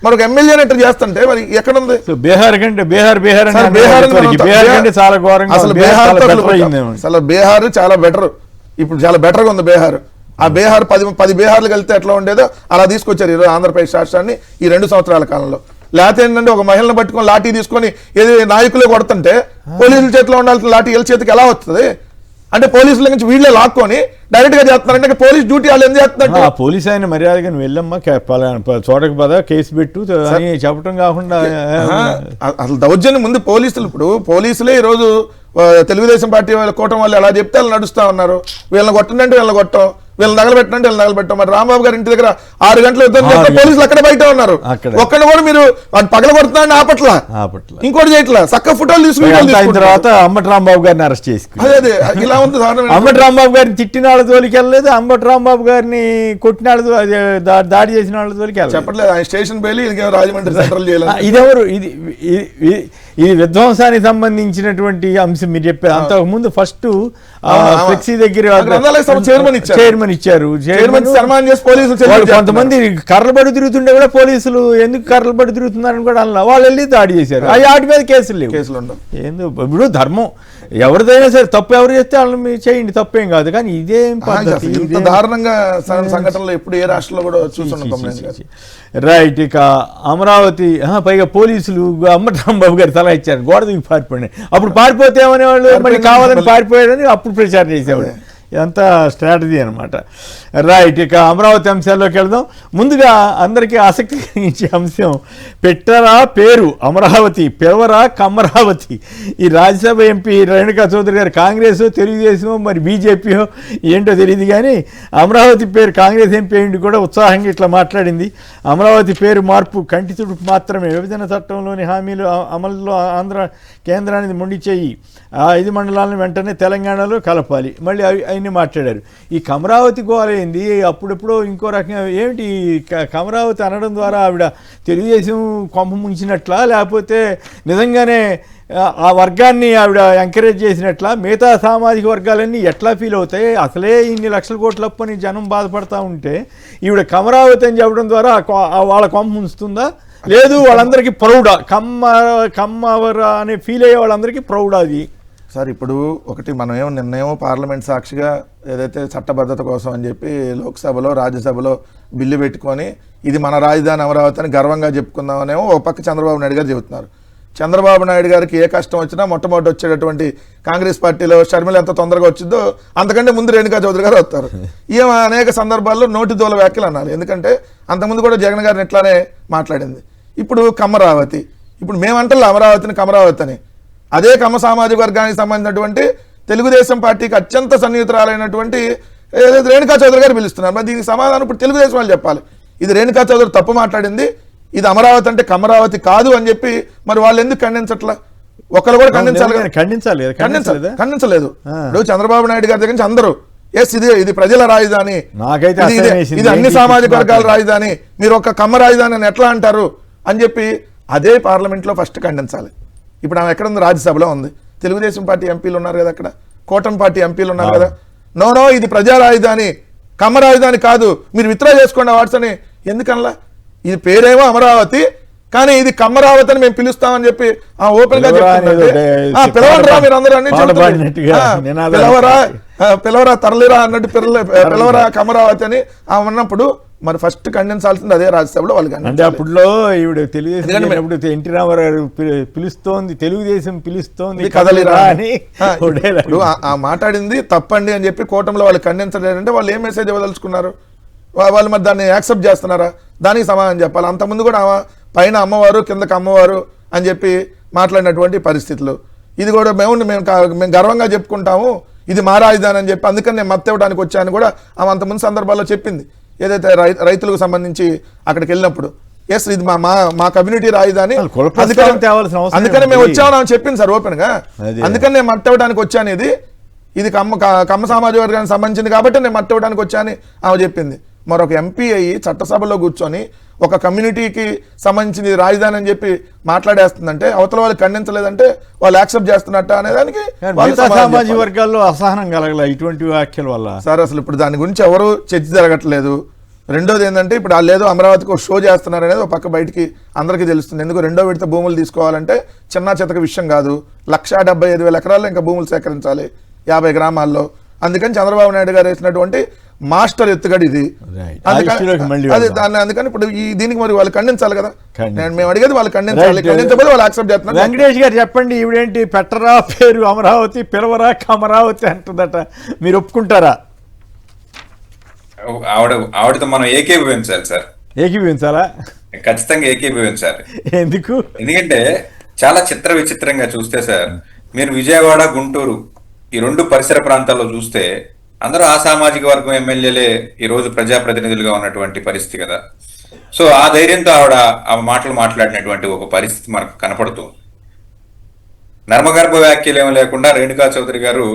మరి ఒక ఎమ్మెల్యే ఎట్లా చేస్తుంటే మరి ఎక్కడ ఉంది? బీహార్ కంటే చాలా ఘోరంగా. అసలు బీహార్ చాలా బెటర్, ఇప్పుడు చాలా బెటర్ గా ఉంది బీహార్. ఆ బీహార్ 10 బీహార్లకు వెళ్తే ఎట్లా ఉండేదో అలా తీసుకొచ్చారు ఈరోజు ఆంధ్రప్రదేశ్ రాష్ట్రాన్ని ఈ 2 సంవత్సరాల కాలంలో. లేకపోతే ఏంటంటే ఒక మహిళను పట్టుకొని లాఠీ తీసుకొని ఏది నాయకులే కొడుతుంటే పోలీసుల చేతిలో ఉండాల్సిన లాఠీ వీళ్ళ చేతికి ఎలా వస్తుంది? అంటే పోలీసుల నుంచి వీళ్ళే లాక్కొని డైరెక్ట్ గా చేస్తున్నారంటే పోలీస్ డ్యూటీ వాళ్ళు ఏం చేస్తున్నారు? పోలీస్ ఆయన మర్యాదగా వెళ్ళమ్మా చోటకు పద కేసు పెట్టు అని చెప్పడం కాకుండా అసలు దౌర్జన్యం ముందు పోలీసులు. ఇప్పుడు పోలీసులే ఈరోజు తెలుగుదేశం పార్టీ వాళ్ళ కూటమి వాళ్ళు ఎలా చెప్తే వాళ్ళు నడుస్తా ఉన్నారు. వీళ్ళని కొట్టండి వీళ్ళని కొట్టం, వీళ్ళని నగలబెట్టండి వీళ్ళని నగలబెట్టాం. మరి రాంబాబు గారి ఇంటి దగ్గర 6 గంటలు యుద్ధం చేస్తే పోలీసులు అక్కడ బయట ఉన్నారు. ఒక్కడిని కూడా మీరు పగల కొడుతున్నారని ఆపట్ల, ఇంకోటి చేయట్లా, చక్క ఫోటోలు తీసుకుని తర్వాత అంబటి రాంబాబు గారిని అరెస్ట్ చేసి అదే ఇలా ఉంది. అంబటి రాంబాబు గారిని తిట్టిన వాళ్ళ తోలికి వెళ్ళలేదు, అంబటి రాంబాబు గారిని కొట్టిన వాళ్ళ దాడి చేసిన వాళ్ళ తోలికి వెళ్ళలేదు. చెప్పట్లేదు ఆయన స్టేషన్ పేలి ఇంకేమో రాజమండ్రి సెంట్రల్ చేయాలి. ఇదెవరు? ఇది విధ్వంసానికి సంబంధించినటువంటి అంశం మీరు చెప్పారు. అంతకు ముందు ఫస్ట్ ఫ్లెక్సీ దగ్గర చైర్మన్ ఇచ్చారు. కొంతమంది కర్రలు పడి తిరుగుతుండే కూడా పోలీసులు ఎందుకు కర్రలు పడి తిరుగుతున్నారని కూడా అలా వాళ్ళు వెళ్ళి దాడి చేశారు. వాటి మీద కేసులు లేవు. ఏందో ఇప్పుడు ధర్మం ఎవరిదైనా సరే తప్పు ఎవరు చేస్తే వాళ్ళని చేయండి, తప్పేం కాదు. కానీ ఇదేం దారుణంగా సంఘటనలు ఎప్పుడు ఏ రాష్ట్రంలో కూడా చూస్తున్నాం. రైట్. ఇక అమరావతి పైగా పోలీసులు అంబటి రాంబాబు గారు సలహా ఇచ్చారు గోడ దిగి పారిపోయినాయి. అప్పుడు పారిపోతే ఏమనేవాళ్ళు, మళ్ళీ కావాలని పారిపోయాడని అప్పుడు ప్రచారం చేసేవాడు. ఇదంతా స్ట్రాటజీ అనమాట. రైట్. ఇక అమరావతి అంశాల్లోకి వెళ్దాం. ముందుగా అందరికీ ఆసక్తి కలిగించే అంశం, పెట్టరా పేరు అమరావతి, పిలవరా కమరావతి. ఈ రాజ్యసభ ఎంపీ రేణుకా చౌదరి గారు కాంగ్రెస్, తెలుగుదేశం, మరి బీజేపీయో ఏంటో తెలియదు కానీ అమరావతి పేరు కాంగ్రెస్ ఎంపీ ఏంటి కూడా ఉత్సాహంగా ఇట్లా మాట్లాడింది. అమరావతి పేరు మార్పు కంటి తుడుపు మాత్రమే, విభజన చట్టంలోని హామీలు అమలులో కేంద్రానికి మొండి చేయి, 5 మండలాలను వెంటనే తెలంగాణలో కలపాలి. మళ్ళీ అవన్నీ మాట్లాడారు. ఈ కమరావతి గోలైంది అప్పుడెప్పుడో ఇంకో రకంగా. ఏమిటి కమరావతి అనడం ద్వారా ఆవిడ తెలుగుదేశం కొంప ముంచినట్లా, లేకపోతే నిజంగానే ఆ వర్గాన్ని ఆవిడ ఎంకరేజ్ చేసినట్లా? మిగతా సామాజిక వర్గాలన్నీ ఎట్లా ఫీల్ అవుతాయి? అసలే ఇన్ని లక్షల కోట్ల అప్పని జనం బాధపడతా ఉంటే ఈవిడ కమరావతి అని చెప్పడం ద్వారా వాళ్ళ కొంప ముంచుతుందా? లేదు వాళ్ళందరికీ ప్రౌడా, కమ్మవరా అనే ఫీల్ అయ్యే వాళ్ళందరికీ ప్రౌడా అది? సార్ ఇప్పుడు ఒకటి మనం నిన్నేమో పార్లమెంట్ సాక్షిగా ఏదైతే చట్టబద్ధత కోసం అని చెప్పి లోక్సభలో రాజ్యసభలో బిల్లు పెట్టుకొని ఇది మన రాజధాని అమరావతి అని గర్వంగా చెప్పుకుందామనేమో ఒక పక్క చంద్రబాబు నాయుడు గారు చెబుతున్నారు. చంద్రబాబు నాయుడు గారికి ఏ కష్టం వచ్చినా మొట్టమొదటి వచ్చేటటువంటి కాంగ్రెస్ పార్టీలో షర్మిల ఎంత తొందరగా వచ్చిందో అంతకంటే ముందు రేణుకా చౌదరి గారు వస్తారు. ఈమె అనేక సందర్భాల్లో నోటి దోల వ్యాఖ్యలు అన్నారు. ఎందుకంటే అంతకుముందు కూడా జగన్ గారిని ఇట్లానే మాట్లాడింది. ఇప్పుడు కమరావతి, ఇప్పుడు మేమంటే అమరావతిని కమరావతి అని. అదే కమ్మ సామాజిక వర్గానికి సంబంధించినటువంటి తెలుగుదేశం పార్టీకి అత్యంత సన్నిహితురాలైనటువంటి ఏదైతే రేణుకా చౌదరి గారు పిలుస్తున్నారు. మరి దీనికి సమాధానం ఇప్పుడు తెలుగుదేశం వాళ్ళు చెప్పాలి. ఇది రేణుకా చౌదరి తప్పు మాట్లాడింది, ఇది అమరావతి అంటే కమరావతి కాదు అని చెప్పి మరి వాళ్ళు ఎందుకు ఖండించట్లా? ఒకరు కూడా ఖండించలేదు. ఇప్పుడు చంద్రబాబు నాయుడు గారి దగ్గర నుంచి అందరూ ఇది ప్రజల రాజధాని, ఇది అన్ని సామాజిక వర్గాల రాజధాని, మీరు ఒక కమ్మ రాజధాని అని ఎట్లా అంటారు అని చెప్పి అదే పార్లమెంట్లో ఫస్ట్ ఖండించాలి. ఇప్పుడు ఆమె ఎక్కడ ఉంది? రాజ్యసభలో ఉంది. తెలుగుదేశం పార్టీ ఎంపీలు ఉన్నారు కదా, అక్కడ కూటమి పార్టీ ఎంపీలు ఉన్నారు కదా. నో ఇది ప్రజా రాజధాని, కమ్మ రాజధాని కాదు, మీరు విత్డ్రా చేసుకోండి అవార్డ్స్ అని ఎందుకనలా? ఇది పేరేమో అమరావతి కానీ ఇది కమ్మరావతి అని మేము పిలుస్తామని చెప్పి ఓపెన్ గా పిలవరా మీరు అందరూ అన్ని పిలవరా తరలిరా అన్నట్టు పిలవరా కమరావతి అని అన్నప్పుడు మరి ఫస్ట్ ఖండించాల్సింది అదే రాజ్యసభలో వాళ్ళు అంటే ఖండించాలి. అప్పుడులో ఈవిడ తెలుగుదేశం ఎందుకంటే చేసినప్పుడు ఎన్టీ రామారావు పిలుస్తోంది, తెలుగుదేశం పిలుస్తోంది ఇది కదలిరా అని ఇప్పుడు ఆ మాట్లాడింది తప్పండి అని చెప్పి కూటమిలో వాళ్ళు ఖండించలేదంటే వాళ్ళు ఏం మెసేజ్ ఇవ్వదలుచుకున్నారు? వాళ్ళు మరి దాన్ని యాక్సెప్ట్ చేస్తున్నారా? దానికి సమాధానం చెప్పాలి. అంతకుముందు కూడా పైన అమ్మవారు కిందకి అమ్మవారు అని చెప్పి మాట్లాడినటువంటి పరిస్థితులు. ఇది కూడా మేము గర్వంగా చెప్పుకుంటాము, ఇది మా రాజధాని అని చెప్పి, అందుకని నేను మద్దతు ఇవ్వడానికి వచ్చాను కూడా ఆమె అంతకుముందు సందర్భాల్లో చెప్పింది. ఏదైతే రైతులకు సంబంధించి అక్కడికి వెళ్ళినప్పుడు ఎస్ ఇది మా కమ్యూనిటీ రాజధాని, అందుకని మేము వచ్చామని ఆమె చెప్పింది సార్ ఓపెన్ గా. అందుకని నేను మద్దతు ఇవ్వడానికి వచ్చాను, ఇది కమ్మ సామాజిక వర్గానికి సంబంధించింది కాబట్టి నేను మద్దతు ఇవ్వడానికి వచ్చాను ఆమె చెప్పింది. మరొక ఎంపీ అయ్యి చట్టసభలో కూర్చొని ఒక కమ్యూనిటీకి సంబంధించింది రాజధాని అని చెప్పి మాట్లాడేస్తుందంటే అవతల వాళ్ళు ఖండించలేదంటే వాళ్ళు యాక్సెప్ట్ చేస్తున్నట్ట అనేదానికి సామాజిక వర్గాల్లో అసహనం కలగల ఇటువంటి వ్యాఖ్యల వల్ల సార్. అసలు ఇప్పుడు దాని గురించి ఎవరు చర్చ జరగట్లేదు. రెండోది ఏంటంటే ఇప్పుడు వాళ్ళు ఏదో అమరావతికి ఒక షో చేస్తున్నారు అనేది ఒక పక్క బయటికి అందరికీ తెలుస్తుంది. ఎందుకు రెండో విడత భూములు తీసుకోవాలంటే చిన్న చితక విషయం కాదు, 1,75,000 ఎకరాల్లో ఇంకా భూములు సేకరించాలి 50 గ్రామాల్లో. అందుకని చంద్రబాబు నాయుడు గారు వేసినటువంటి మాస్టర్ ఎత్తుగడి ఇది. అందుకని ఇప్పుడు దీనికి మరి వాళ్ళు ఖండించాలి కదా. మేము అడిగేది వాళ్ళు ఖండించాలి, ఖండించకపోతే వాళ్ళు యాక్సెప్ట్ చేస్తున్నారు. వెంకటేష్ గారు చెప్పండి, ఈవిడేంటి పెట్టరా పేరు అమరావతి పిలవరా అమరావతి అంటుందట, మీరు ఒప్పుకుంటారా? ఆవిడతో మనం ఏకీభవించాలి సార్. ఏకీభవించాలా? ఖచ్చితంగా ఏకీభవించాలి. ఎందుకు? ఎందుకంటే చాలా విచిత్రంగా చూస్తే సార్, మీరు విజయవాడ గుంటూరు ఈ 2 పరిసర ప్రాంతాల్లో చూస్తే అందరూ ఆ సామాజిక వర్గం ఎమ్మెల్యేలే ఈ రోజు ప్రజాప్రతినిధులుగా ఉన్నటువంటి పరిస్థితి కదా. సో ఆ ధైర్యంతో ఆవిడ ఆ మాటలు మాట్లాడినటువంటి ఒక పరిస్థితి మనకు కనపడుతుంది. నర్మగర్భ వ్యాఖ్యలు ఏమీ లేకుండా రేణుకా చౌదరి గారు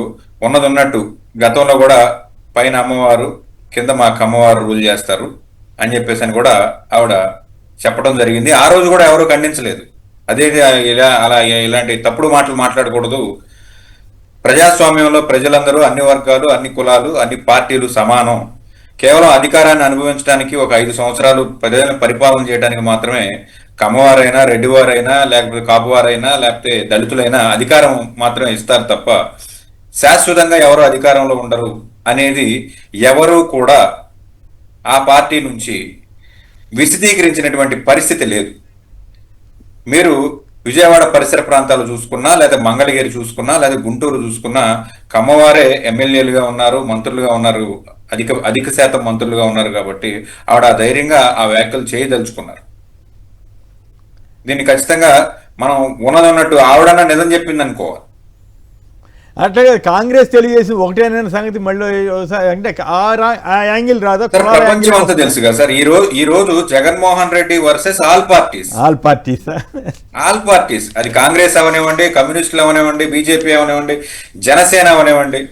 ఉన్నట్టు గతంలో కూడా పైన అమ్మవారు కింద మా కమ్మవారు రూల్ చేస్తారు అని చెప్పేసి అని కూడా ఆవిడ చెప్పడం జరిగింది. ఆ రోజు కూడా ఎవరు ఖండించలేదు. అదే ఇలాంటి తప్పుడు మాటలు మాట్లాడకూడదు, ప్రజాస్వామ్యంలో ప్రజలందరూ అన్ని వర్గాలు అన్ని కులాలు అన్ని పార్టీలు సమానం, కేవలం అధికారాన్ని అనుభవించడానికి ఒక 5 సంవత్సరాలు ప్రజలను పరిపాలన చేయడానికి మాత్రమే కమ్మవారైనా రెడ్డివారైనా లేకపోతే కాపువారైనా లేకపోతే దళితులైనా అధికారం మాత్రమే ఇస్తారు తప్ప శాశ్వతంగా ఎవరు అధికారంలో ఉండరు అనేది ఎవరు కూడా ఆ పార్టీ నుంచి విశదీకరించినటువంటి పరిస్థితి లేదు. మీరు విజయవాడ పరిసర ప్రాంతాలు చూసుకున్నా లేదా మంగళగిరి చూసుకున్నా లేదా గుంటూరు చూసుకున్నా కమ్మవారే ఎమ్మెల్యేలుగా ఉన్నారు, మంత్రులుగా ఉన్నారు, అధిక శాతం మంత్రులుగా ఉన్నారు. కాబట్టి ఆవిడ ధైర్యంగా ఆ వ్యాఖ్యలు చేయదలుచుకున్నారు. దీన్ని ఖచ్చితంగా మనం ఉన్నదన్నట్టు ఆవిడన్నా నిజం చెప్పింది అనుకోవాలి. అట్లాగే కాంగ్రెస్ తెలుగుదేశం ఒకటేనా సంగతి మళ్ళీ అంటే ఆ యాంగిల్ రాదా? ప్రపంచం అంతా తెలుసు కదా సార్. ఈ రోజు Jaganmohan Reddy versus all parties అది కాంగ్రెస్ అవనివ్వండి, కమ్యూనిస్టులు అవనివ్వండి, బీజేపీ అవనివ్వండి, జనసేన అవనివ్వండి.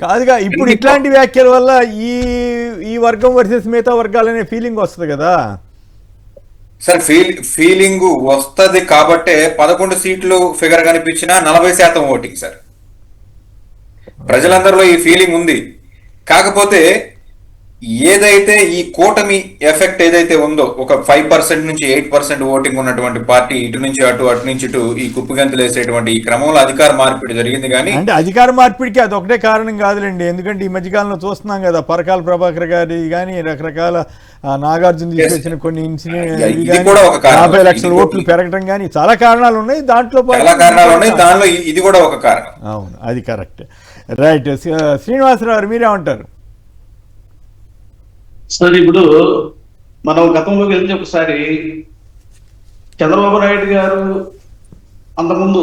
కాదుగా ఇప్పుడు ఇట్లాంటి వ్యాఖ్యల వల్ల ఈ వర్గం వర్సెస్ మిగతా వర్గాలనే ఫీలింగ్ వస్తుంది కదా సార్. ఫీలింగ్ వస్తుంది కాబట్టే 11 సీట్లు ఫిగర్ కనిపించినా 40% ఓటింగ్ సార్. ప్రజలందరిలో ఈ ఫీలింగ్ ఉంది. కాకపోతే ఏదైతే ఈ కూటమి ఎఫెక్ట్ ఏదైతే ఉందో ఒక 5% నుంచి 8% ఓటింగ్ ఉన్నటువంటి పార్టీ ఇటు నుంచి అటు నుంచి ఇటు ఈ కుప్పగంతులు వేసేటువంటి ఈ క్రమంలో అధికార మార్పిడి జరిగింది. కానీ అంటే అధికార మార్పిడికి అది ఒకటే కారణం కాదులేండి. ఎందుకంటే ఈ మధ్యకాలంలో చూస్తున్నాం కదా, పరకాల ప్రభాకర్ గారి కానీ రకరకాల నాగార్జున తీసుకొచ్చిన కొన్ని ఇన్సిడెంట్ 50 లక్షల ఓట్లు పెరగడం కానీ చాలా కారణాలు ఉన్నాయి. దాంట్లో ఇది కూడా ఒక కారణం. అవును, అది కరెక్ట్. రైట్. శ్రీనివాసరావు మీరేమంటారు? సార్ ఇప్పుడు మనం గతంలోకి వెళ్తే ఒకసారి చంద్రబాబు నాయుడు గారు అంతకుముందు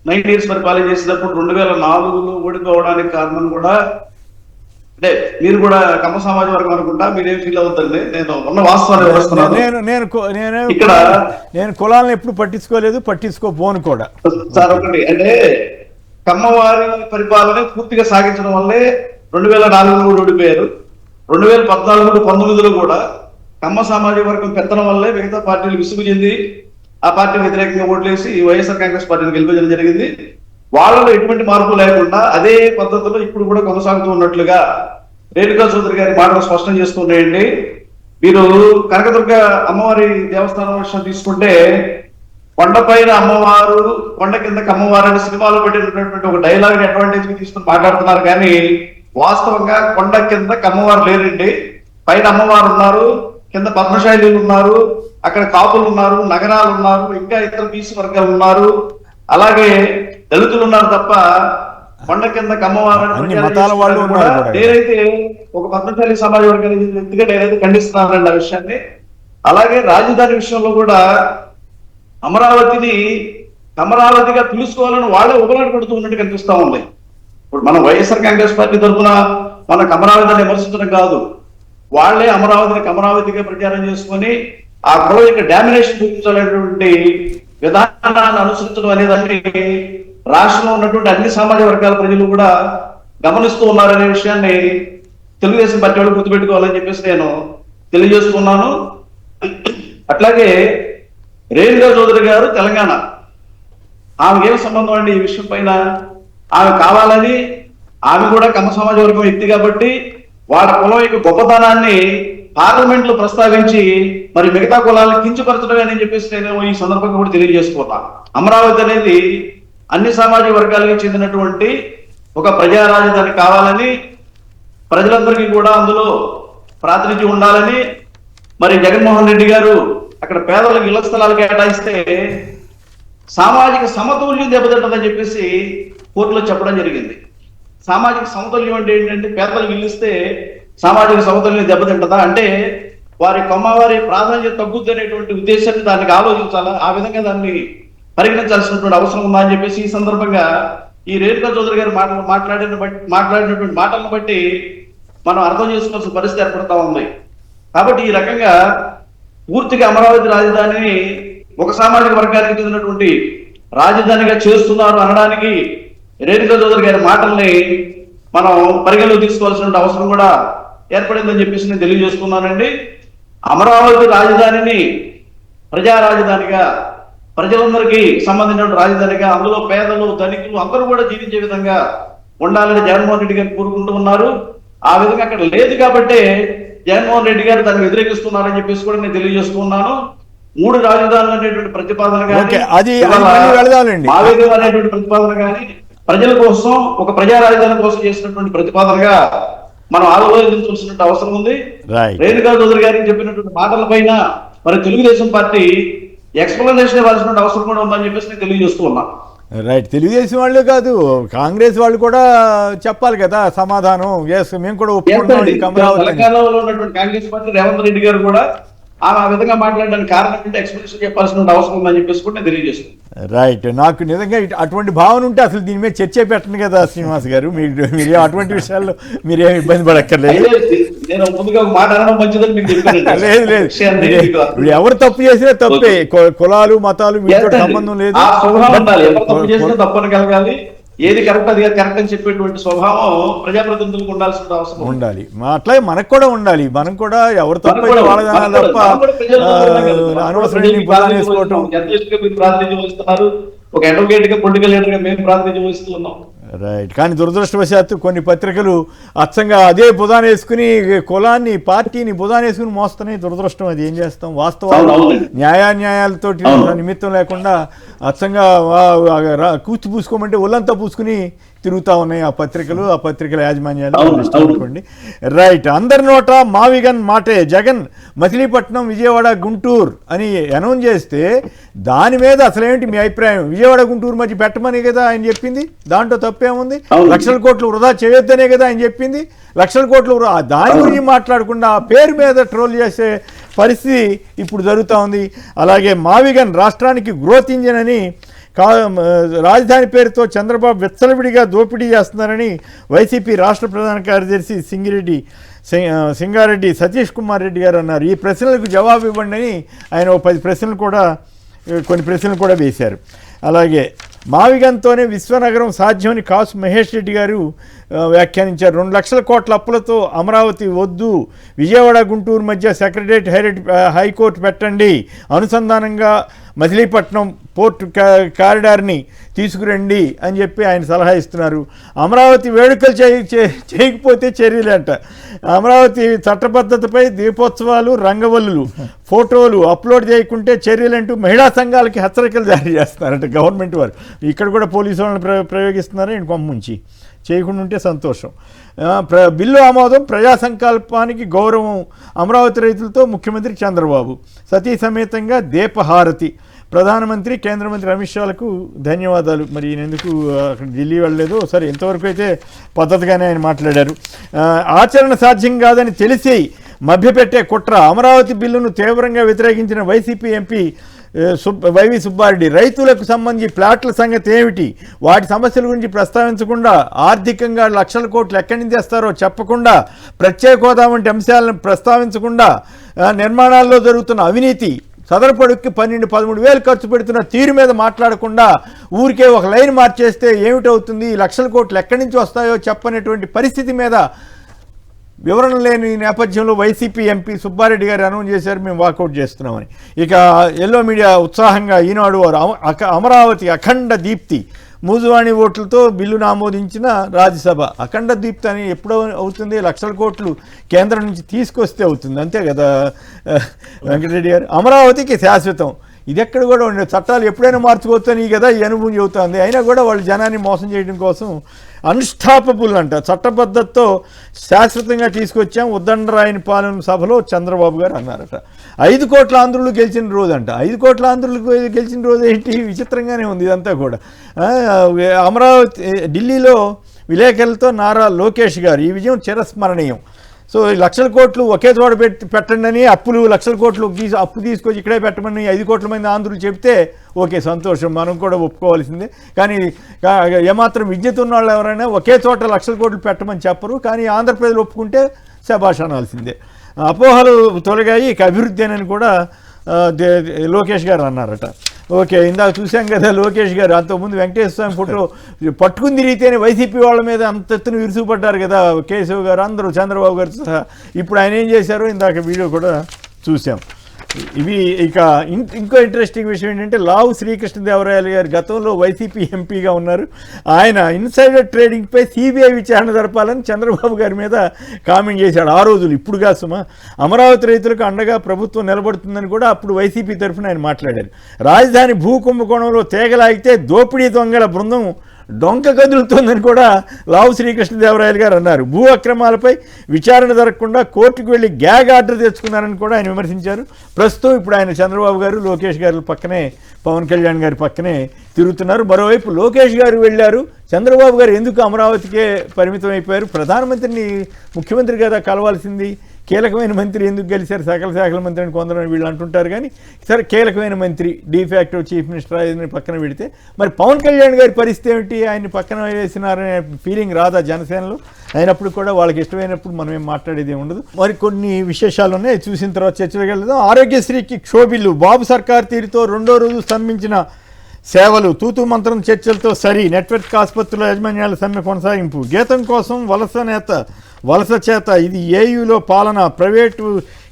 9 years పరిపాలన చేసినప్పుడు 2004లో ఓడిపోవడానికి కారణం కూడా అంటే మీరు కూడా కమ్మ సమాజ వర్గం అనుకుంటా, మీరేం ఫీల్ అవుతుంది? నేను ఉన్న వాస్తవాన్ని వివరిస్తున్నాను. ఇక్కడ నేను కులాలను ఎప్పుడు పట్టించుకోబోను కూడా. సార్ ఒకటి అంటే కమ్మవారి పరిపాలన పూర్తిగా సాగించడం వల్లే 2004లో కూడా ఓడిపోయారు. 2014-19లో కూడా కమ్మ సామాజిక వర్గం పెత్తనం వల్లే మిగతా పార్టీలు విసుగు చెంది ఆ పార్టీ వ్యతిరేకంగా ఓట్లేసి వైఎస్ఆర్ కాంగ్రెస్ పార్టీని గెలిపించడం జరిగింది. వాళ్ళలో ఎటువంటి మార్పు లేకుండా అదే పద్ధతిలో ఇప్పుడు కూడా కొనసాగుతూ ఉన్నట్లుగా రేణుకా చౌదరి గారి మాటలు స్పష్టం చేస్తున్నాయండి. మీరు కనకదుర్గ అమ్మవారి దేవస్థానం విషయం తీసుకుంటే కొండపైన అమ్మవారు కొండ కిందకి అమ్మవారు అనే సినిమాలో పెట్టినటువంటి ఒక డైలాగ్ ని అడ్వాంటేజ్ తీసుకుని మాట్లాడుతున్నారు. కానీ వాస్తవంగా కొండ కిందకి అమ్మవారు లేరండి. పైన అమ్మవారు ఉన్నారు, కింద పద్మశాలీలు ఉన్నారు, అక్కడ కాపులు ఉన్నారు, నగరాలు ఉన్నారు, ఇంకా ఇతర బీసీ వర్గాలు ఉన్నారు, అలాగే దళితులు ఉన్నారు తప్ప కొండ కింద కమ్మవారు అన్ని మతాల వాళ్ళు ఉన్నారు కూడా. నేనైతే ఒక పద్మశాలి సమాజ వర్గానికి వ్యక్తిగా నేనైతే ఖండిస్తున్నానండి ఆ విషయాన్ని. అలాగే రాజధాని విషయంలో కూడా అమరావతిగా పిలుచుకోవాలని వాళ్ళే ఉబలాట పడుతూ ఉన్నట్టు కనిపిస్తా ఉంది. ఇప్పుడు మనం వైఎస్ఆర్ కాంగ్రెస్ పార్టీ తరఫున మనకు అమరావతిని విమర్శించడం కాదు, వాళ్లే అమరావతిగా ప్రచారం చేసుకొని ఆ కులం యొక్క డామినేషన్ చూపించాలనేటువంటి విధానాన్ని అనుసరించడం అనేదాన్ని రాష్ట్రంలో ఉన్నటువంటి అన్ని సామాజిక వర్గాల ప్రజలు కూడా గమనిస్తూ ఉన్నారనే విషయాన్ని తెలుగుదేశం పార్టీ వాళ్ళు గుర్తుపెట్టుకోవాలని చెప్పేసి నేను తెలియజేస్తున్నాను. అట్లాగే రేణుకా చౌదరి గారు తెలంగాణ, ఆమెకి ఏం సంబంధం అండి ఈ విషయం పైన? ఆమె కావాలని, ఆమె కూడా కమ్మ సమాజ వర్గం వ్యక్తి కాబట్టి వాళ్ళ కులం యొక్క గొప్పతనాన్ని పార్లమెంట్ లో ప్రస్తావించి మరి మిగతా కులాలను కించపరచడం అని చెప్పేసి నేను ఈ సందర్భంగా కూడా తెలియజేసుకుంటాను. అమరావతి అనేది అన్ని సామాజిక వర్గాలకు చెందినటువంటి ఒక ప్రజా రాజధాని కావాలని, ప్రజలందరికీ కూడా అందులో ప్రాతినిధ్యం ఉండాలని, మరి జగన్మోహన్ రెడ్డి గారు అక్కడ పేదలకు ఇళ్ల స్థలాలు కేటాయిస్తే సామాజిక సమతుల్యం దెబ్బతింటుందని చెప్పేసి కోర్టులో చెప్పడం జరిగింది. సామాజిక సమతుల్యం అంటే ఏంటంటే పేదలకు ఇల్లిస్తే సామాజిక సమతుల్యం దెబ్బతింటదా అంటే వారి ప్రాధాన్యత తగ్గుద్ది అనేటువంటి ఉద్దేశాన్ని దానికి ఆలోచించాలా, ఆ విధంగా దాన్ని పరిగణించాల్సినటువంటి అవసరం ఉందా అని చెప్పేసి ఈ సందర్భంగా ఈ రేణుకా చౌదరి గారు మాట్లాడినటువంటి మాటలను బట్టి మనం అర్థం చేసుకోవాల్సిన పరిస్థితి ఏర్పడతా ఉంది. కాబట్టి ఈ రకంగా పూర్తిగా అమరావతి రాజధానిని ఒక సామాజిక వర్గానికి చెందినటువంటి రాజధానిగా చేస్తున్నారు అనడానికి రేణుకా చౌదరి గారి మాటల్ని మనం పరిగణలోకి తీసుకోవాల్సిన అవసరం కూడా ఏర్పడిందని చెప్పేసి నేను తెలియజేస్తున్నానండి. అమరావతి రాజధానిని ప్రజా రాజధానిగా, ప్రజలందరికీ సంబంధించిన రాజధానిగా, అందులో పేదలు ధనికులు అందరూ కూడా జీవించే విధంగా ఉండాలని జగన్మోహన్ రెడ్డి గారు కోరుకుంటూ ఉన్నారు. ఆ విధంగా అక్కడ లేదు కాబట్టి జగన్మోహన్ రెడ్డి గారు దాన్ని వ్యతిరేకిస్తున్నారని చెప్పేసి కూడా నేను తెలియజేస్తున్నాను. 3 రాజధానులు అనేటువంటి ప్రతిపాదన కానీ, అనేటువంటి ప్రతిపాదన కానీ ప్రజల కోసం ఒక ప్రజా రాజధాని కోసం చేసినటువంటి ప్రతిపాదనగా మనం ఆలోచించాల్సిన అవసరం ఉంది. రేణుకా చౌదరి గారికి చెప్పినటువంటి మాటల పైన మరి తెలుగుదేశం పార్టీ ఎక్స్ప్లెనేషన్ ఇవ్వాల్సిన అవసరం కూడా ఉందని చెప్పేసి నేను తెలియజేస్తూ ఉన్నా. రైట్, తెలుగుదేశం వాళ్ళు కాదు, కాంగ్రెస్ వాళ్ళు కూడా చెప్పాలి కదా సమాధానం. మేము కూడా తెలంగాణలో ఉన్నటువంటి కాంగ్రెస్ పార్టీ రేవంత్ రెడ్డి గారు కూడా ఆమె ఆ విధంగా మాట్లాడడానికి కారణం అంటే ఎక్స్ప్లెనేషన్ చెప్పాల్సిన అవసరం ఉందని చెప్పేసి కూడా నేను తెలియజేస్తున్నాను. రైట్, నాకు నిజంగా అటువంటి భావన ఉంటే అసలు దీని మీద చర్చ పెట్టను కదా శ్రీనివాస్ గారు. మీరు అటువంటి విషయాల్లో మీరేం ఇబ్బంది పడక్కర్లేదు. నేను ముందుగా ఒక మాట అనడం మంచిదని మీకు చెప్పాను. లేదు, ఎవరు తప్పు చేసినా తప్పే, కులాలు మతాలు వీటితో సంబంధం లేదు. ఎవరు తప్పు చేసినా తప్పని కలగాలి, ఏది కరెక్ట్ అది కరెక్ట్ అని చెప్పేటువంటి స్వభావం ప్రజాప్రతినిధులకు ఉండాల్సిన అవసరం ఉండాలి. అట్లాగే మనకు కూడా ఉండాలి. మనం కూడా ఎవరు తప్ప వాళ్ళ తప్ప అనవసరం ప్రాతినిధ్యం వహిస్తున్నారు. ఒక అడ్వకేట్ గా పొలిటికల్ లీడర్ గా మేము ప్రాతినిధ్యం వహిస్తూ ఉన్నాం. రైట్, కానీ దురదృష్టవశాత్తు కొన్ని పత్రికలు అచ్చంగా అదే బుధాన వేసుకుని కులాన్ని పార్టీని బుధాన వేసుకుని మోస్తున్నాయి. దురదృష్టం, అది ఏం చేస్తాం. వాస్తవాలు న్యాయాన్యాయాలతో నిమిత్తం లేకుండా అచ్చంగా కూర్చి పూసుకోమంటే ఒళ్ళంతా పూసుకుని తిరుగుతూ ఉన్నాయి ఆ పత్రికల యాజమాన్యాలు అనుకోండి. రైట్, అందరి నోట మావిగన్ మాటే. జగన్ మచిలీపట్నం, విజయవాడ, గుంటూరు అని అనౌన్స్ చేస్తే దాని మీద అసలేంటి మీ అభిప్రాయం? విజయవాడ గుంటూరు మధ్య పెట్టమని కదా ఆయన చెప్పింది, దాంట్లో తప్పేముంది? లక్షల కోట్లు వృధా చేయొద్దనే కదా ఆయన చెప్పింది. లక్షల కోట్లు దాని గురించి మాట్లాడకుండా ఆ పేరు మీద ట్రోల్ చేసే పరిస్థితి ఇప్పుడు జరుగుతూ ఉంది. అలాగే మావిగన్ రాష్ట్రానికి గ్రోత్ ఇంజిన్ అని రాజధాని పేరుతో చంద్రబాబు విచ్చలవిడిగా దోపిడీ చేస్తున్నారని వైసీపీ రాష్ట్ర ప్రధాన కార్యదర్శి సింగారెడ్డి సతీష్ కుమార్ రెడ్డి గారు అన్నారు. ఈ ప్రశ్నలకు జవాబు ఇవ్వండి అని ఆయన 10 కొన్ని ప్రశ్నలు కూడా వేశారు. అలాగే మావిగన్తోనే విశ్వనగరం సాధ్యమని కాసు మహేష్ రెడ్డి గారు వ్యాఖ్యానించారు. 2 లక్షల కోట్ల అప్పులతో అమరావతి వద్దు, విజయవాడ గుంటూరు మధ్య సెక్రటరేట్ హైకోర్టు పెట్టండి, అనుసంధానంగా మచిలీపట్నం పోర్టు కారిడార్ని తీసుకురండి అని చెప్పి ఆయన సలహా ఇస్తున్నారు. అమరావతి వేడుకలు చేయకపోతే చర్యలంట. అమరావతి చట్టబద్ధతపై దీపోత్సవాలు, రంగవల్లులు, ఫోటోలు అప్లోడ్ చేయకుంటే చర్యలంటూ మహిళా సంఘాలకి హెచ్చరికలు జారీ చేస్తున్నారంట గవర్నమెంట్ వారు. ఇక్కడ కూడా పోలీసు వాళ్ళని ప్రయోగిస్తున్నారు. ఇంకొంత ముంచి చేయకుండా ఉంటే సంతోషం. బిల్లు ఆమోదం, ప్రజా సంకల్పానికి గౌరవం, అమరావతి రైతులతో ముఖ్యమంత్రి చంద్రబాబు సతీ సమేతంగా దీపహారతి, ప్రధానమంత్రి కేంద్ర మంత్రి అమిత్ షాలకు ధన్యవాదాలు. మరి ఈయన ఎందుకు అక్కడ ఢిల్లీ వెళ్ళలేదు? సరే, ఇంతవరకు అయితే పద్ధతిగానే ఆయన మాట్లాడారు. ఆచరణ సాధ్యం కాదని తెలిసి మభ్యపెట్టే కుట్ర, అమరావతి బిల్లును తీవ్రంగా వ్యతిరేకించిన వైసీపీ ఎంపీ వైవి సుబ్బారెడ్డి, రైతులకు సంబంధించి ప్లాట్ల సంగతి ఏమిటి, వాటి సమస్యల గురించి ప్రస్తావించకుండా, ఆర్థికంగా లక్షల కోట్లు ఎక్కడి నుంచి తెస్తారో చెప్పకుండా, ప్రత్యేక హోదా వంటి అంశాలను ప్రస్తావించకుండా, నిర్మాణాల్లో జరుగుతున్న అవినీతి, సదరపడుక్కి 12-13 వేలు ఖర్చు పెడుతున్న తీరు మీద మాట్లాడకుండా ఊరికే ఒక లైన్ మార్చేస్తే ఏమిటవుతుంది, లక్షల కోట్లు ఎక్కడి నుంచి వస్తాయో చెప్పనేటువంటి పరిస్థితి మీద వివరణ లేని నేపథ్యంలో వైసీపీ ఎంపీ సుబ్బారెడ్డి గారు అనౌన్స్ చేశారు, మేము వాకౌట్ చేస్తున్నామని. ఇక ఎల్లో మీడియా ఉత్సాహంగా ఈనాడు వారు అమరావతి అఖండ దీప్తి, మూజువాణి ఓట్లతో బిల్లును ఆమోదించిన రాజ్యసభ. అఖండ దీప్తి అని ఎప్పుడో అవుతుంది, లక్షల కోట్లు కేంద్రం నుంచి తీసుకొస్తే అవుతుంది, అంతే కదా వెంకటరెడ్డి గారు. అమరావతికి శాశ్వతం, ఇది ఎక్కడ కూడా ఉండే చట్టాలు ఎప్పుడైనా మార్చుకోవచ్చని కదా ఈ అనుభవం చెబుతుంది. అయినా కూడా వాళ్ళు జనాన్ని మోసం చేయడం కోసం అన్స్టాపబుల్ అంట, చట్టబద్ధతతో శాశ్వతంగా తీసుకొచ్చాం, ఉద్దండరాయని పాలన సభలో చంద్రబాబు గారు అన్నారట. 5 కోట్ల ఆంధ్రులు గెలిచిన రోజు అంట. 5 కోట్ల ఆంధ్రులు గెలిచిన రోజు ఏంటి, విచిత్రంగానే ఉంది ఇదంతా కూడా. అమరావతి ఢిల్లీలో విలేకరులతో నారా లోకేష్ గారు, ఈ విజయం చిరస్మరణీయం. సో లక్షల కోట్లు ఒకే చోట పెట్టండి అని, లక్షల కోట్లు అప్పు తీసుకొచ్చి ఇక్కడే పెట్టమని 5 కోట్ల మంది ఆంధ్రులు చెప్తే ఓకే, సంతోషం, మనం కూడా ఒప్పుకోవాల్సిందే. కానీ ఏమాత్రం విద్యుత్ ఉన్న వాళ్ళు ఎవరైనా ఒకే చోట లక్షల కోట్లు పెట్టమని చెప్పరు, కానీ ఆంధ్రప్రదేశ్ ఒప్పుకుంటే శభాష్ అనాల్సిందే. అపోహలు తొలగాయి, ఇక అభివృద్ధి అని కూడా లోకేష్ గారు అన్నారట. ఓకే, ఇందాక చూసాం కదా లోకేష్ గారు, అంతకుముందు వెంకటేశ్వర స్వామి ఫోటో పట్టుకుని తిరిగితేనే వైసీపీ వాళ్ళ మీద అంత ఎత్తున విరుసుపడ్డారు కదా కేశవ్ గారు, అందరూ చంద్రబాబు గారు సహా. ఇప్పుడు ఆయన ఏం చేశారో ఇందాక వీడియో కూడా చూసాం. ఇవి ఇక ఇంకో ఇంట్రెస్టింగ్ విషయం ఏంటంటే, లావు శ్రీకృష్ణదేవరాయలు గారు గతంలో వైసీపీ ఎంపీగా ఉన్నారు. ఆయన ఇన్సైడర్ ట్రేడింగ్పై సిబిఐ విచారణ జరపాలని చంద్రబాబు గారి మీద కామెంట్ చేశాడు ఆ రోజులు. ఇప్పుడుగా సుమా అమరావతి రైతులకు అండగా ప్రభుత్వం నిలబడుతుందని కూడా అప్పుడు వైసీపీ తరఫున ఆయన మాట్లాడారు. రాజధాని భూ కుంభకోణంలో తేగలాగితే దోపిడీ దొంగల బృందం డొంక కదులుతోందని కూడా లావు శ్రీకృష్ణదేవరాయలు గారు అన్నారు. భూ అక్రమాలపై విచారణ జరగకుండా కోర్టుకు వెళ్ళి గ్యాగ్ ఆర్డర్ తెచ్చుకున్నారని కూడా ఆయన విమర్శించారు. ప్రస్తుతం ఇప్పుడు ఆయన చంద్రబాబు గారు, లోకేష్ గారు పక్కనే, పవన్ కళ్యాణ్ గారి పక్కనే తిరుగుతున్నారు. మరోవైపు లోకేష్ గారు వెళ్ళారు, చంద్రబాబు గారు ఎందుకు అమరావతికే పరిమితం అయిపోయారు? ప్రధానమంత్రిని, ముఖ్యమంత్రి కదా కలవాల్సింది, కీలకమైన మంత్రి ఎందుకు గెలిచారు? సకల శాఖల మంత్రి అని కొందరు వీళ్ళు అంటుంటారు, కానీ సరే కీలకమైన మంత్రి, డిఫాక్టో చీఫ్ మినిస్టర్ ఆయన పక్కన పెడితే మరి పవన్ కళ్యాణ్ గారి పరిస్థితి ఏమిటి? ఆయన్ని పక్కన వేసినారనే ఫీలింగ్ రాదా జనసేనలో? అయినప్పుడు కూడా వాళ్ళకి ఇష్టమైనప్పుడు మనం ఏం మాట్లాడేది ఉండదు. మరి కొన్ని విశేషాలు ఉన్నాయి, చూసిన తర్వాత చర్చలోకి వెళ్దాం. ఆరోగ్యశ్రీకి క్షోభిల్లు, బాబు సర్కార్ తీరుతో 2వ రోజు స్తంభించిన సేవలు, తూతూ మంత్రం చర్చలతో సరి, నెట్వర్క్ ఆసుపత్రుల యాజమాన్యాల సమ్మె కొనసాగింపు, గీతం కోసం వలస చేత, ఇది ఏయూలో పాలన, ప్రైవేటు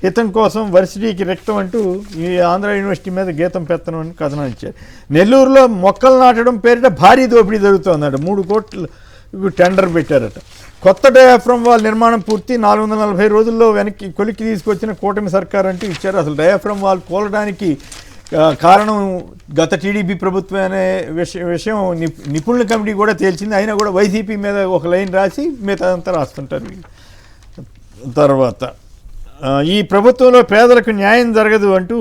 హితం కోసం వర్సిటీకి రెక్తం అంటూ ఈ ఆంధ్ర యూనివర్సిటీ మీద గీతం పెత్తనం అని కథనం ఇచ్చారు. నెల్లూరులో మొక్కలు నాటడం పేరిట భారీ దోపిడీ జరుగుతోందట. 3 కోట్లు టెండర్ పెట్టారట. కొత్త డయాఫ్రమ్ వాల్ నిర్మాణం పూర్తి, 440 రోజుల్లో వెనక్కి కొలిక్కి తీసుకొచ్చిన కూటమి సర్కార్ అంటూ ఇచ్చారు. అసలు డయాఫ్రమ్ వాల్ కూలడానికి కారణం గత టీడీపీ ప్రభుత్వం అనే విషయం నిపుణుల కమిటీ కూడా తేల్చింది. అయినా కూడా వైసీపీ మీద ఒక లైన్ రాసి మిగతాదంతా రాస్తుంటారు. తర్వాత ఈ ప్రభుత్వంలో పేదలకు న్యాయం జరగదు అంటూ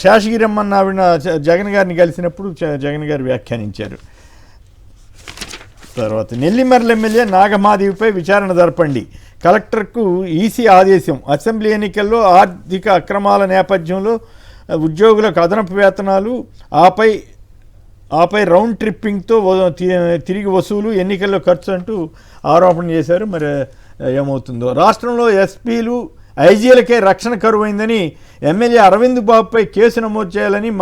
శేషగిరమ్మన్న ఆవిడ జగన్ గారిని కలిసినప్పుడు జగన్ గారు వ్యాఖ్యానించారు. తర్వాత నెల్లిమర్ల ఎమ్మెల్యే నాగమాదేవిపై విచారణ జరపండి, కలెక్టర్కు ఈసీ ఆదేశం, అసెంబ్లీ ఎన్నికల్లో ఆర్థిక అక్రమాల నేపథ్యంలో ఉద్యోగులకు అదనపు వేతనాలు, ఆపై రౌండ్ ట్రిప్పింగ్తో తిరిగి వసూలు, ఎన్నికల్లో ఖర్చు అంటూ ఆరోపణ చేశారు. మరి ఏమవుతుందో. రాష్ట్రంలో ఎస్పీలు, ఐజీలకే రక్షణ కరువైందని ఎమ్మెల్యే అరవింద్ బాబుపై కేసు నమోదు చేయాలని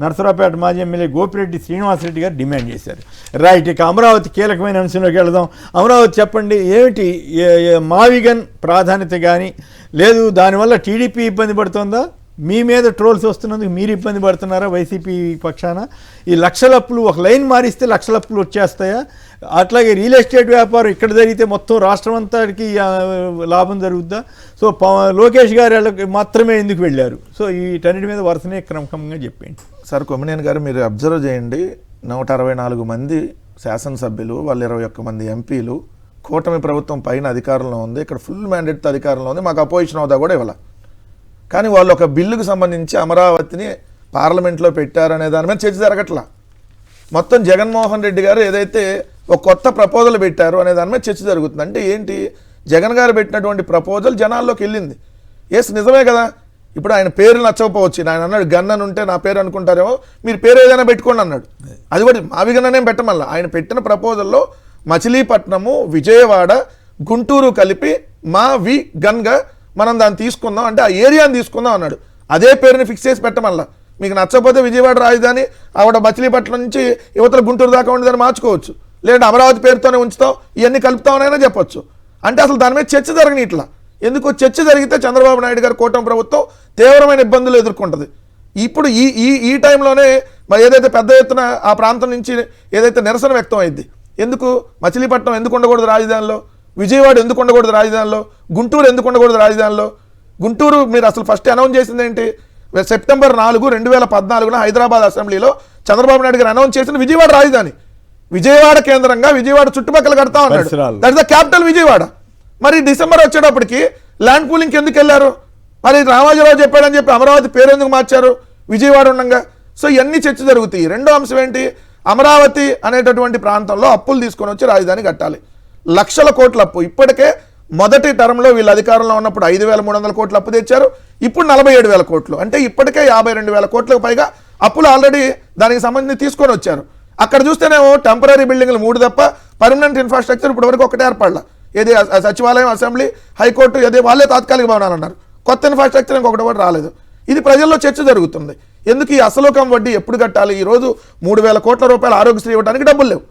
నరసరావుపేట మాజీ ఎమ్మెల్యే గోపిరెడ్డి శ్రీనివాసరెడ్డి గారు డిమాండ్ చేశారు. రైట్, ఇక అమరావతి కీలకమైన అంశంలోకి వెళదాం. అమరావతి చెప్పండి, ఏమిటి మావిగన్ ప్రాధాన్యత కానీ లేదు, దానివల్ల టీడీపీ ఇబ్బంది పడుతుందా? మీ మీద ట్రోల్స్ వస్తున్నందుకు మీరు ఇబ్బంది పడుతున్నారా వైసీపీ పక్షాన? ఈ లక్షలప్పులు ఒక లైన్ మారిస్తే లక్షలప్పులు వచ్చేస్తాయా? అట్లాగే రియల్ ఎస్టేట్ వ్యాపారం ఇక్కడ జరిగితే మొత్తం రాష్ట్రం అంతటికి లాభం జరుగుద్దా? సో లోకేష్ గారు మాత్రమే ఎందుకు వెళ్ళారు? సో వీటన్నిటి మీద వరుసనే క్రమక్రమంగా చెప్పండి. సార్ కొమ్మినేని గారు, మీరు అబ్జర్వ్ చేయండి, 164 మంది శాసనసభ్యులు, వాళ్ళు 21 మంది ఎంపీలు, కూటమి ప్రభుత్వం పైన అధికారంలో ఉంది, ఇక్కడ ఫుల్ మ్యాండేట్తో అధికారంలో ఉంది, మాకు అపోజిషన్ హోదా కూడా ఇవ్వాలి. కానీ వాళ్ళు ఒక బిల్లుకు సంబంధించి అమరావతిని పార్లమెంట్లో పెట్టారనే దాని మీద చర్చ జరగట్లా. మొత్తం జగన్మోహన్ రెడ్డి గారు ఏదైతే ఒక కొత్త ప్రపోజల్ పెట్టారు అనే దాని మీద చర్చ జరుగుతుంది. అంటే ఏంటి, జగన్ గారు పెట్టినటువంటి ప్రపోజల్ జనాల్లోకి వెళ్ళింది. ఎస్ నిజమే కదా, ఇప్పుడు ఆయన పేరు నచ్చకపోవచ్చు, ఆయన అన్నాడు గన్నన్ ఉంటే నా పేరు అనుకుంటారేమో, మీరు పేరు ఏదైనా పెట్టుకోండి అన్నాడు. అది కూడా మావి గన్ననేం పెట్టమల్లా. ఆయన పెట్టిన ప్రపోజల్లో మచిలీపట్నము, విజయవాడ, గుంటూరు కలిపి మా వి గన్గా మనం దాన్ని తీసుకుందాం, అంటే ఆ ఏరియాని తీసుకుందాం అన్నాడు. అదే పేరుని ఫిక్స్ చేసి పెట్టమల్లా. మీకు నచ్చకపోతే విజయవాడ రాజధాని ఆవిడ మచిలీపట్నం నుంచి యువతల గుంటూరు దాకా ఉండేదాన్ని మార్చుకోవచ్చు, లేదంటే అమరావతి పేరుతోనే ఉంచుతాం, ఇవన్నీ కలుపుతామనైనా చెప్పొచ్చు. అంటే అసలు దాని మీద చర్చ జరగని ఇట్లా. ఎందుకు చర్చ జరిగితే చంద్రబాబు నాయుడు గారు కూటమి ప్రభుత్వం తీవ్రమైన ఇబ్బందులు ఎదుర్కొంటుంది. ఇప్పుడు ఈ ఈ ఈ టైంలోనే మరి ఏదైతే పెద్ద ఎత్తున ఆ ప్రాంతం నుంచి ఏదైతే నిరసన వ్యక్తం అయింది, ఎందుకు మచిలీపట్నం ఎందుకు ఉండకూడదు రాజధానిలో, విజయవాడ ఎందుకు ఉండకూడదు రాజధానిలో, గుంటూరు ఎందుకు ఉండకూడదు రాజధానిలో. గుంటూరు మీరు అసలు ఫస్ట్ అనౌన్స్ చేసింది ఏంటి, సెప్టెంబర్ 4, 2014 హైదరాబాద్ అసెంబ్లీలో చంద్రబాబు నాయుడు గారు అనౌన్స్ చేసిన విజయవాడ రాజధాని, విజయవాడ కేంద్రంగా విజయవాడ చుట్టుపక్కల కడతా ఉన్నాడు, that is the capital Vijayawada. మరి డిసెంబర్ వచ్చేటప్పటికి ల్యాండ్ పూలింగ్కి ఎందుకు వెళ్ళారు, మరి రామాజీరావు చెప్పాడని చెప్పి అమరావతి పేరు ఎందుకు మార్చారు విజయవాడ ఉండగా. సో ఇవన్నీ చర్చ జరుగుతాయి. రెండో అంశం ఏంటి, అమరావతి అనేటటువంటి ప్రాంతంలో అప్పులు తీసుకొని వచ్చి రాజధాని కట్టాలి, లక్షల కోట్ల అప్పు. ఇప్పటికే మొదటి టర్మ్లో వీళ్ళు అధికారంలో ఉన్నప్పుడు 5,300 కోట్ల అప్పు తెచ్చారు, ఇప్పుడు 47,000 కోట్లు, అంటే ఇప్పటికే 52,000 కోట్లకు పైగా అప్పులు ఆల్రెడీ దానికి సంబంధించి తీసుకొని వచ్చారు. అక్కడ చూస్తేనేమో టెంపరీ బిల్డింగ్లు 3 తప్ప పర్మనెంట్ ఇన్ఫ్రాస్ట్రక్చర్ ఇప్పటి వరకు ఒకటే ఏర్పడాల. ఏది సచివాలయం, అసెంబ్లీ, హైకోర్టు, ఏదే వాళ్ళే తాత్కాలిక భవనాలు అన్నారు, కొత్త ఇన్ఫ్రాస్ట్రక్చర్ ఇంకొకటి కూడా రాలేదు. ఇది ప్రజల్లో చర్చ జరుగుతుంది. ఎందుకు ఈ అసలుకం వడ్డీ ఎప్పుడు కట్టాలి, ఈరోజు 3,000 కోట్ల రూపాయలు ఆరోగ్యశ్రీ ఇవ్వడానికి డబ్బులు లేవు,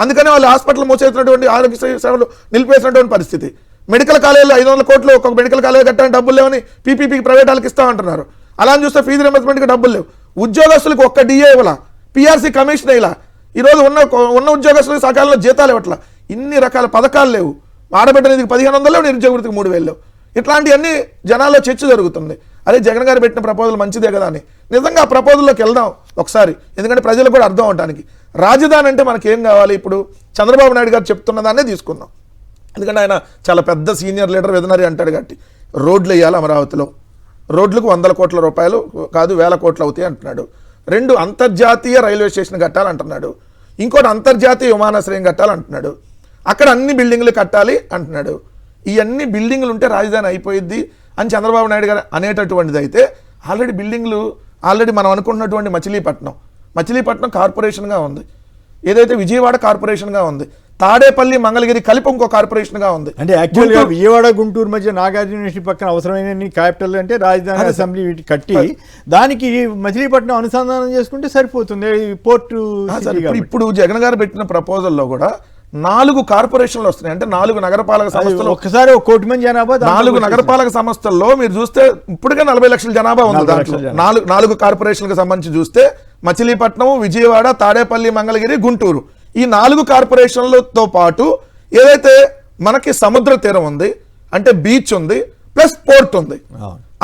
అందుకనే వాళ్ళు హాస్పిటల్ మూసేసినటువంటి ఆరోగ్యశ్రీ సేవలు నిలిపేసినటువంటి పరిస్థితి. మెడికల్ కాలేజీలో 500 కోట్లు ఒక్కొక్క మెడికల్ కాలేజ్ కట్టడానికి డబ్బులు లేవని పీపీపీకి ప్రైవేట్ వాళ్ళకి ఇస్తామంటున్నారు. అలా అని చూస్తే ఫీజు రింబర్స్మెంట్కి డబ్బులు లేవు, ఉద్యోగస్తులకు ఒక్క డిఏ ఇవ్వాల, పిఆర్సీ కమిషన్ ఇలా, ఈరోజు ఉన్న ఉద్యోగస్తులకు సకాలంలో జీతాలు ఇవ్వట్లా, ఇన్ని రకాల పథకాలు లేవు, ఆడబిడ్డ నిధికి 1,500 లేవు, నిరుద్యోగ వృత్తికి 3,000 లేవు. ఇట్లాంటివన్నీ జనాల్లో చర్చ జరుగుతుంది. అదే జగన్ గారు పెట్టిన ప్రపోజల్ మంచిదే కదా అని. నిజంగా ఆ ప్రపోజల్లోకి వెళ్దాం ఒకసారి, ఎందుకంటే ప్రజలకు కూడా అర్థం అవడానికి. రాజధాని అంటే మనకేం కావాలి, ఇప్పుడు చంద్రబాబు నాయుడు గారు చెప్తున్న దాన్నే తీసుకుందాం, ఎందుకంటే ఆయన చాలా పెద్ద సీనియర్ లీడర్, విజనరీ అంటాడు కాబట్టి. రోడ్లు వేయాలి అమరావతిలో, రోడ్లకు 100 కోట్ల రూపాయలు కాదు 1,000 కోట్లు అవుతాయి అంటున్నాడు. 2 అంతర్జాతీయ రైల్వే స్టేషన్ కట్టాలంటున్నాడు, ఇంకోటి అంతర్జాతీయ విమానాశ్రయం కట్టాలంటున్నాడు, అక్కడ అన్ని బిల్డింగ్లు కట్టాలి అంటున్నాడు. ఈ అన్ని బిల్డింగ్లు ఉంటే రాజధాని అయిపోయిద్ది అని చంద్రబాబు నాయుడు గారు అనేటటువంటిది అయితే, ఆల్రెడీ బిల్డింగ్లు మనం అనుకుంటున్నటువంటి మచిలీపట్నం కార్పొరేషన్గా ఉంది, ఏదైతే విజయవాడ కార్పొరేషన్గా ఉంది, తాడేపల్లి, మంగళగిరి కలిపి ఇంకో కార్పొరేషన్గా ఉంది. అంటే యాక్చువల్గా విజయవాడ గుంటూరు మధ్య నాగార్జున యూనివర్సిటీ పక్కన అవసరమైన క్యాపిటల్ అంటే రాజధాని, అసెంబ్లీ వీటి కట్టి దానికి మచిలీపట్నం అనుసంధానం చేసుకుంటే సరిపోతుంది పోర్టు. ఇప్పుడు జగన్ గారు పెట్టిన ప్రపోజల్లో కూడా 4 కార్పొరేషన్లు వస్తున్నాయి, అంటే 4 నగరపాలక సంస్థలు, ఒక్కసారి 1 కోటి మంది జనాభా, 4 నగరపాలక సంస్థల్లో మీరు చూస్తే ఇప్పటికే 40 లక్షల జనాభా ఉంది. దాంట్లో 4 కార్పొరేషన్లకు సంబంధించి చూస్తే మచిలీపట్నం, విజయవాడ, తాడేపల్లి, మంగళగిరి, గుంటూరు, ఈ 4 కార్పొరేషన్లతో పాటు ఏదైతే మనకి సముద్ర తీరం ఉంది, అంటే బీచ్ ఉంది, ప్లస్ పోర్ట్ ఉంది,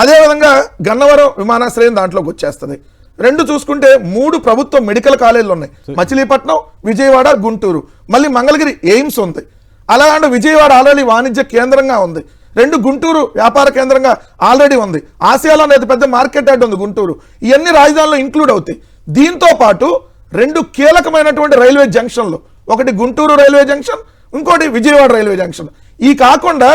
అదేవిధంగా గన్నవరం విమానాశ్రయం దాంట్లోకి వచ్చేస్తుంది. 2 చూసుకుంటే 3 ప్రభుత్వ మెడికల్ కాలేజీలు ఉన్నాయి, మచిలీపట్నం, విజయవాడ, గుంటూరు, మళ్ళీ మంగళగిరి ఎయిమ్స్ ఉంది. అలాగే విజయవాడ ఆల్రెడీ వాణిజ్య కేంద్రంగా ఉంది, 2 గుంటూరు వ్యాపార కేంద్రంగా ఆల్రెడీ ఉంది, ఆసియాలో అనేది పెద్ద మార్కెట్ యార్డ్ ఉంది గుంటూరు. ఇవన్నీ రాజధానిలో ఇంక్లూడ్ అవుతాయి. దీంతో పాటు 2 కీలకమైనటువంటి రైల్వే జంక్షన్లు, ఒకటి గుంటూరు రైల్వే జంక్షన్, ఇంకోటి విజయవాడ రైల్వే జంక్షన్. ఈ కాకుండా